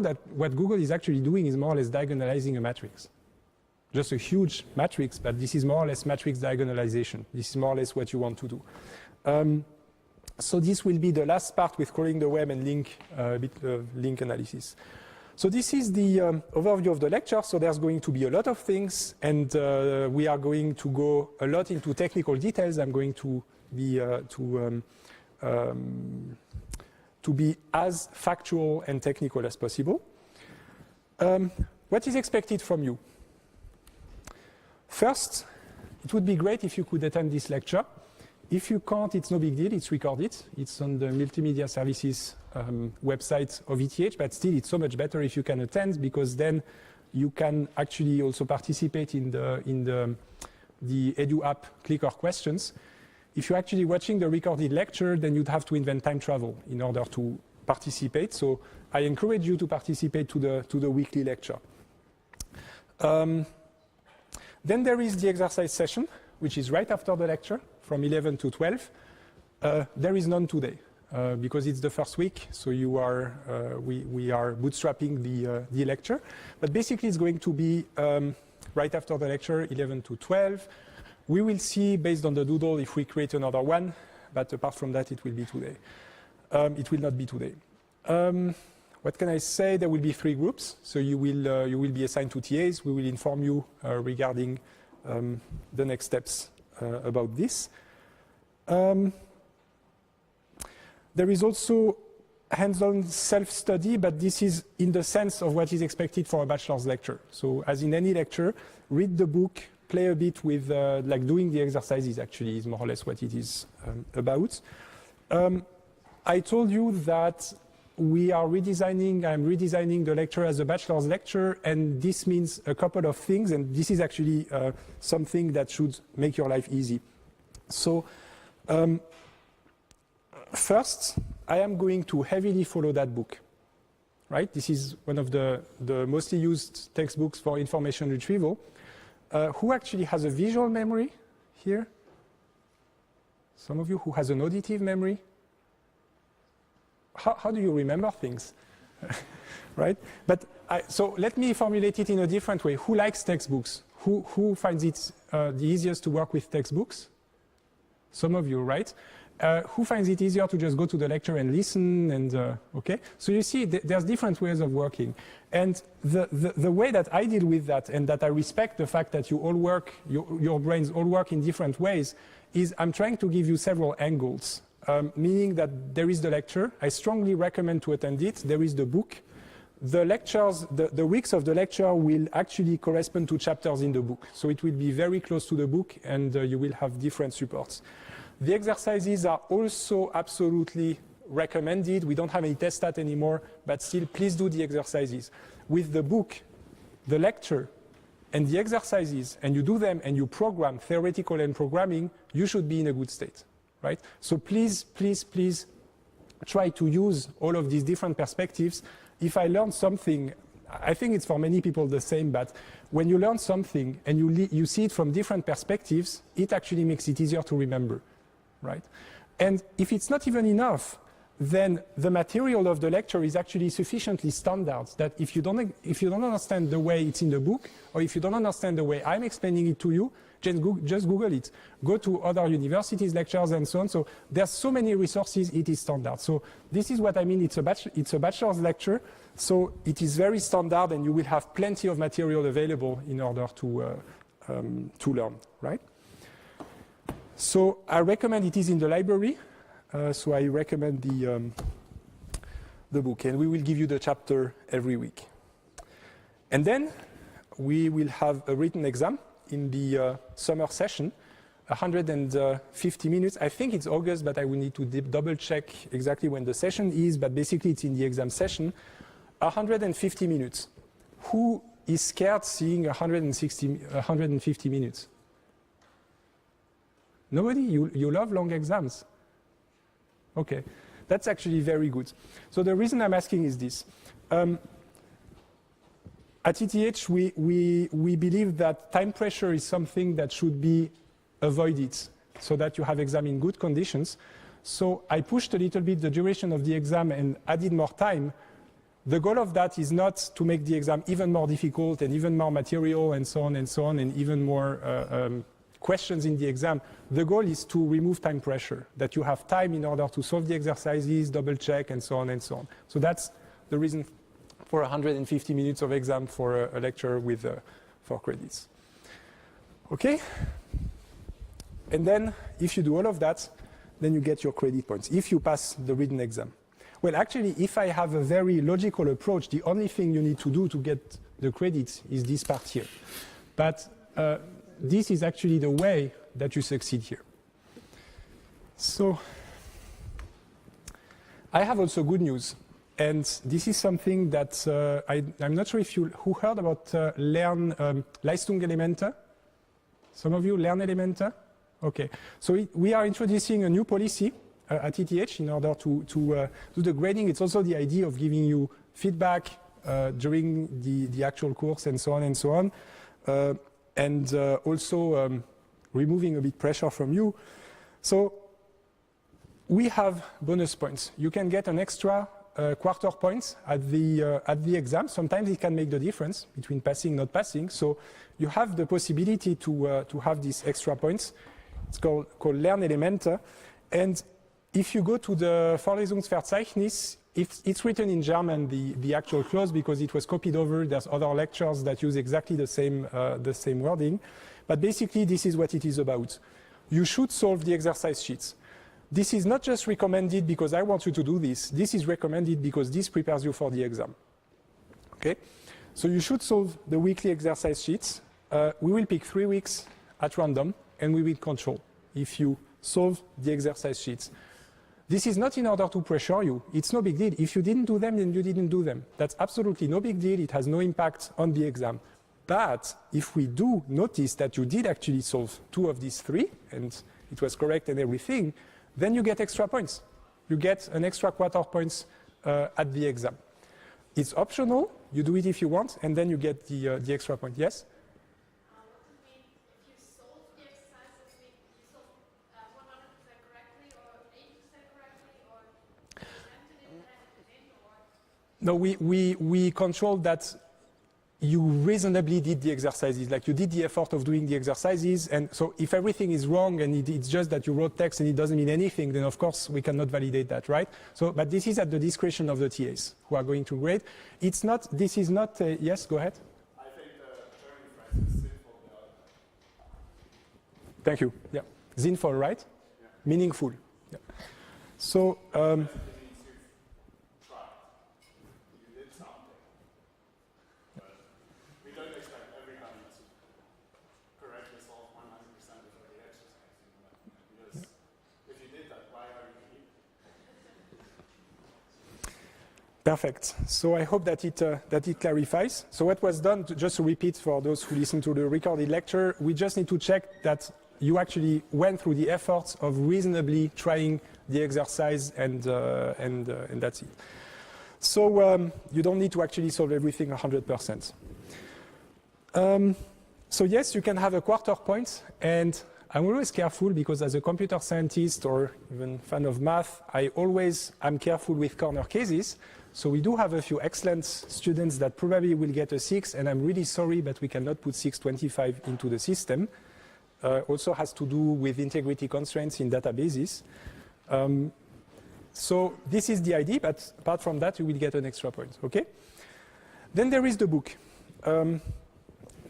that what Google is actually doing is more or less diagonalizing a matrix? Just a huge matrix, but this is more or less matrix diagonalization. This is more or less what you want to do. So this will be the last part with crawling the web and link analysis. So this is the overview of the lecture. So there's going to be a lot of things, and we are going to go a lot into technical details. I'm going to be as factual and technical as possible. What is expected from you? First, it would be great if you could attend this lecture. If you can't, it's no big deal. It's recorded. It's on the multimedia services website of ETH, but still it's so much better if you can attend, because then you can actually also participate in the Edu app clicker questions. If you're actually watching the recorded lecture, then you'd have to invent time travel in order to participate. So I encourage you to participate to the weekly lecture. Then there is the exercise session, which is right after the lecture from 11 to 12. There is none today because it's the first week. So we are bootstrapping the lecture. But basically, it's going to be right after the lecture, 11 to 12. We will see, based on the doodle, if we create another one. But apart from that, it will be today. It will not be today. What can I say? There will be 3 groups. So you will be assigned to TAs. We will inform you regarding the next steps about this. There is also hands-on self-study, but this is in the sense of what is expected for a bachelor's lecture. So as in any lecture, read the book, play a bit with, like doing the exercises actually is more or less what it is about. I told you that I'm redesigning the lecture as a bachelor's lecture, and this means a couple of things, and this is actually something that should make your life easy. So first, I am going to heavily follow that book, right? This is one of the mostly used textbooks for information retrieval. Who actually has a visual memory here? Some of you who has an auditive memory? How do you remember things, right? But so let me formulate it in a different way. Who likes textbooks? Who finds it the easiest to work with textbooks? Some of you, right? Who finds it easier to just go to the lecture and listen? And okay, so you see, there's different ways of working. And the way that I deal with that, and that I respect the fact that you all work, your brains all work in different ways, is I'm trying to give you several angles, meaning that there is the lecture. I strongly recommend to attend it. There is the book. The lectures, the weeks of the lecture will actually correspond to chapters in the book. So it will be very close to the book, and you will have different supports. The exercises are also absolutely recommended. We don't have any test stat anymore, but still, please do the exercises. With the book, the lecture, and the exercises, and you do them and you program, theoretical and programming, you should be in a good state, right? So please, please, please try to use all of these different perspectives. If I learn something, I think it's for many people the same, but when you learn something and you see it from different perspectives, it actually makes it easier to remember. Right? And if it's not even enough, then the material of the lecture is actually sufficiently standard that if you don't understand the way it's in the book, or if you don't understand the way I'm explaining it to you, just Google it. Go to other universities' lectures and so on. So there's so many resources, it is standard. So this is what I mean, it's a bachelor's lecture, so it is very standard and you will have plenty of material available in order to learn, right? So I recommend it is in the library. So I recommend the book, and we will give you the chapter every week. And then we will have a written exam in the summer session, 150 minutes. I think it's August, but I will need to double check exactly when the session is, but basically it's in the exam session. 150 minutes. Who is scared seeing 150 minutes? Nobody? You love long exams? Okay, that's actually very good. So the reason I'm asking is this. At ETH, we believe that time pressure is something that should be avoided so that you have exam in good conditions. So I pushed a little bit the duration of the exam and added more time. The goal of that is not to make the exam even more difficult and even more material and so on, and even more questions in the exam. The goal is to remove time pressure, that you have time in order to solve the exercises, double check, and so on and so on. So that's the reason for 150 minutes of exam for a lecture with 4 credits. Okay? And then if you do all of that, then you get your credit points, if you pass the written exam. Well, actually, if I have a very logical approach, the only thing you need to do to get the credits is this part here. But this is actually the way that you succeed here. So I have also good news. And this is something that I'm not sure if who heard about Leistungselemente? Some of you Lernelemente? Okay. So we are introducing a new policy at ETH in order to do the grading. It's also the idea of giving you feedback during the actual course and so on and so on. And also removing a bit pressure from you. So we have bonus points. You can get an extra quarter points at the exam. Sometimes it can make the difference between passing and not passing. So you have the possibility to have these extra points. It's called Lernelemente. And if you go to the Vorlesungsverzeichnis, it's written in German, the actual clause, because it was copied over. There's other lectures that use exactly the same wording. But basically, this is what it is about. You should solve the exercise sheets. This is not just recommended because I want you to do this. This is recommended because this prepares you for the exam. Okay? So you should solve the weekly exercise sheets. We will pick 3 weeks at random, and we will control if you solve the exercise sheets. This is not in order to pressure you. It's no big deal. If you didn't do them, then you didn't do them. That's absolutely no big deal. It has no impact on the exam. But if we do notice that you did actually solve 2 of these 3, and it was correct and everything, then you get extra points. You get an extra quarter points at the exam. It's optional. You do it if you want, and then you get the extra point. Yes? What does it mean if you solve the exercises? You solve 100% correctly, or 80% correctly, or presented it and in, or? No, we control that you reasonably did the exercises, like you did the effort of doing the exercises. And so if everything is wrong and it's just that you wrote text and it doesn't mean anything, then of course we cannot validate that, right? So, but this is at the discretion of the TAs who are going to grade. It's not, this is not, yes, go ahead. I think the German phrase is sinful. Thank you, yeah. Sinnvoll, right? Yeah. Meaningful. Yeah. So, perfect. So I hope that it clarifies. So what was done, just to repeat for those who listen to the recorded lecture, we just need to check that you actually went through the efforts of reasonably trying the exercise, and that's it. So you don't need to actually solve everything 100%. So yes, you can have a quarter point, and I'm always careful because as a computer scientist or even fan of math, I'm careful with corner cases. So we do have a few excellent students that probably will get a 6, and I'm really sorry, but we cannot put 625 into the system. Also has to do with integrity constraints in databases. So this is the idea, but apart from that, you will get an extra point, okay? Then there is the book.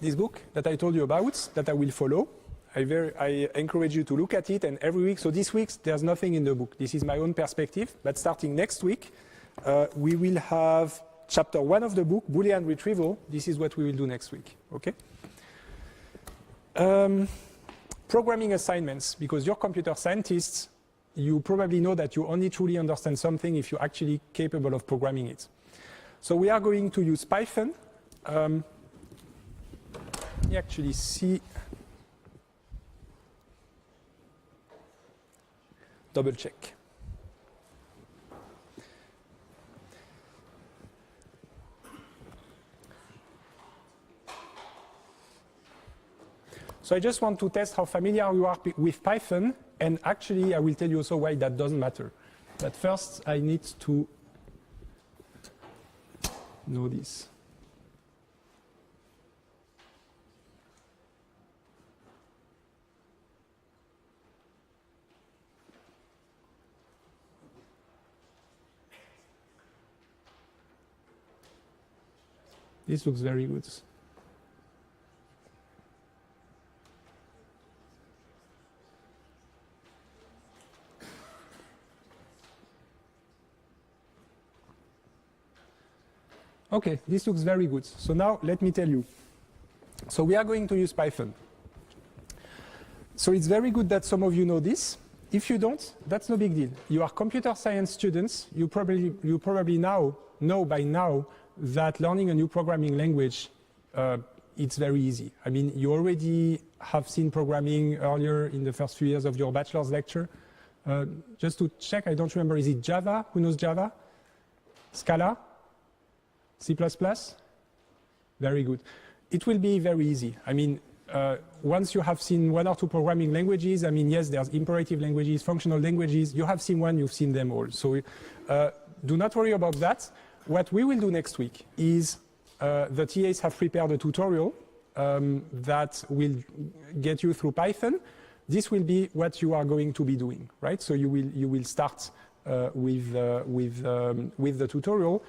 This book that I told you about, that I will follow. I encourage you to look at it, and every week, so this week, there's nothing in the book. This is my own perspective, but starting next week, we will have chapter 1 of the book, Boolean Retrieval. This is what we will do next week, okay? Programming assignments, because you're computer scientists, you probably know that you only truly understand something if you're actually capable of programming it. So we are going to use Python. You actually see, double check. So I just want to test how familiar you are with Python, and actually I will tell you also why that doesn't matter. But first I need to know this. This looks very good. Okay, this looks very good. So now let me tell you. So we are going to use Python. So it's very good that some of you know this. If you don't, that's no big deal. You are computer science students. You probably now know by now that learning a new programming language, it's very easy. I mean, you already have seen programming earlier in the first few years of your bachelor's lecture. Just to check, I don't remember, is it Java? Who knows Java? Scala? C++? Very good. It will be very easy. I mean, once you have seen 1 or 2 programming languages, I mean, yes, there's imperative languages, functional languages. You have seen one, you've seen them all. So do not worry about that. What we will do next week is the TAs have prepared a tutorial that will get you through Python. This will be what you are going to be doing, right? So you will start with the tutorial,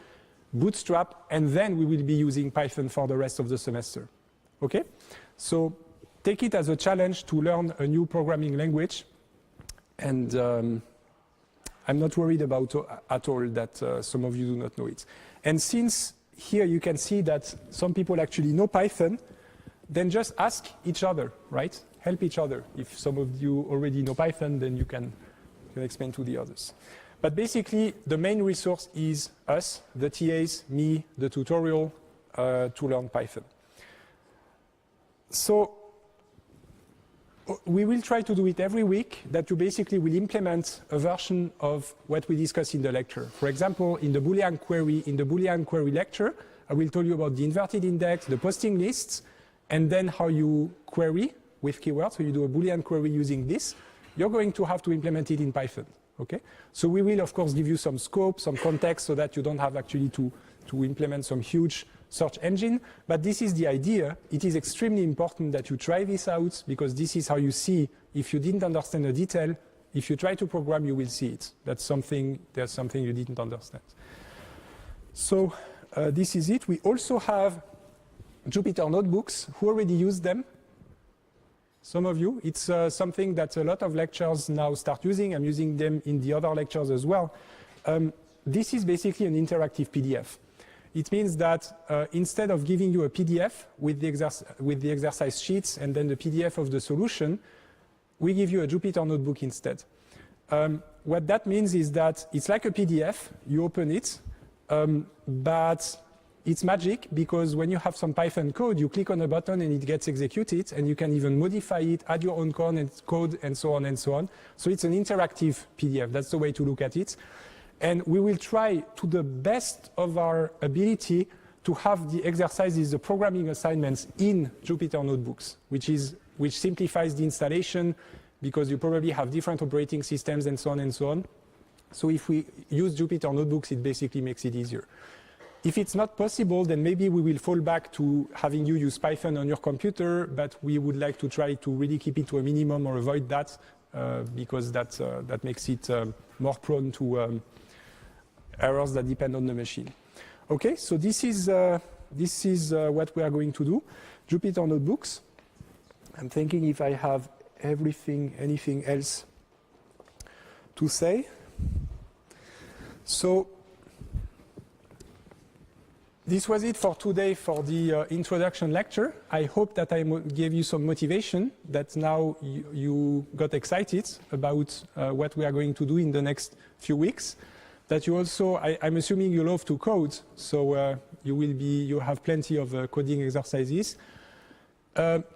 Bootstrap, and then we will be using Python for the rest of the semester. Okay? So take it as a challenge to learn a new programming language, and I'm not worried about at all that some of you do not know it. And since here you can see that some people actually know Python, then just ask each other, right? Help each other. If some of you already know Python, then you can explain to the others. But basically, the main resource is us, the TAs, me, the tutorial, to learn Python. So we will try to do it every week, that you basically will implement a version of what we discussed in the lecture. For example, in the Boolean query lecture, I will tell you about the inverted index, the posting lists, and then how you query with keywords. So you do a Boolean query using this. You're going to have to implement it in Python. Okay? So we will, of course, give you some scope, some context, so that you don't have actually to implement some huge search engine, but this is the idea. It is extremely important that you try this out, because this is how you see if you didn't understand a detail. If you try to program, you will see it. There's something you didn't understand. So this is it. We also have Jupyter notebooks. Who already used them? Some of you. It's something that a lot of lecturers now start using. I'm using them in the other lectures as well. This is basically an interactive PDF. It means that instead of giving you a PDF with the exercise sheets and then the PDF of the solution, we give you a Jupyter notebook instead. What that means is that it's like a PDF, you open it, but it's magic, because when you have some Python code, you click on a button and it gets executed, and you can even modify it, add your own code, and so on and so on. So it's an interactive PDF. That's the way to look at it. And we will try to the best of our ability to have the exercises, the programming assignments in Jupyter notebooks, which simplifies the installation, because you probably have different operating systems and so on and so on. So if we use Jupyter notebooks, it basically makes it easier. If it's not possible, then maybe we will fall back to having you use Python on your computer, but we would like to try to really keep it to a minimum or avoid that, because that makes it more prone to errors that depend on the machine. Okay, so this is what we are going to do. Jupyter notebooks. I'm thinking if I have anything else to say. So this was it for today for the introduction lecture. I hope that I gave you some motivation, that now you got excited about what we are going to do in the next few weeks. That you also, I'm assuming you love to code, so you have plenty of coding exercises.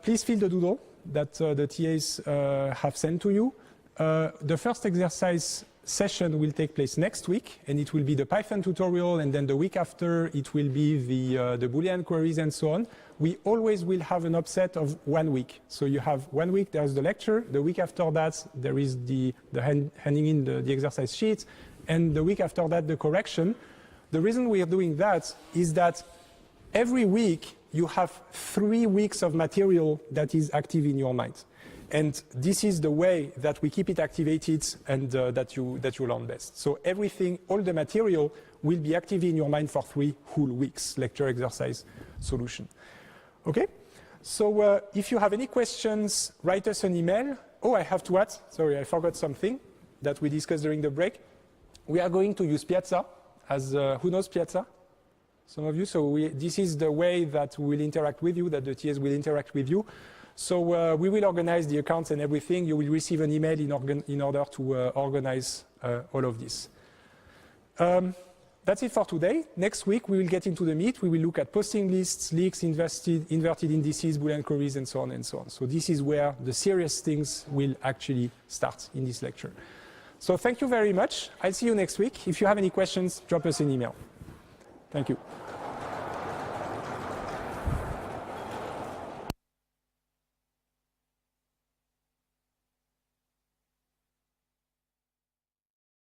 Please fill the doodle that the TAs have sent to you. The first exercise session will take place next week, and it will be the Python tutorial, and then the week after it will be the Boolean queries and so on. We always will have an offset of 1 week. So you have 1 week, there's the lecture. The week after that, there is the handing in the exercise sheet, and the week after that, the correction. The reason we are doing that is that every week you have 3 weeks of material that is active in your mind. And this is the way that we keep it activated and that you learn best. So everything, all the material will be active in your mind for 3 whole weeks, lecture, exercise, solution. Okay? So if you have any questions, write us an email. Oh, I have to add, sorry, I forgot something that we discussed during the break. We are going to use Piazza, as who knows Piazza? Some of you. So this is the way that we will interact with you, that the TAs will interact with you. So we will organize the accounts and everything. You will receive an email in order to organize all of this. That's it for today. Next week, we will get into the meat. We will look at posting lists, leaks, inverted indices, Boolean queries, and so on and so on. So this is where the serious things will actually start in this lecture. So thank you very much. I'll see you next week. If you have any questions, drop us an email. Thank you.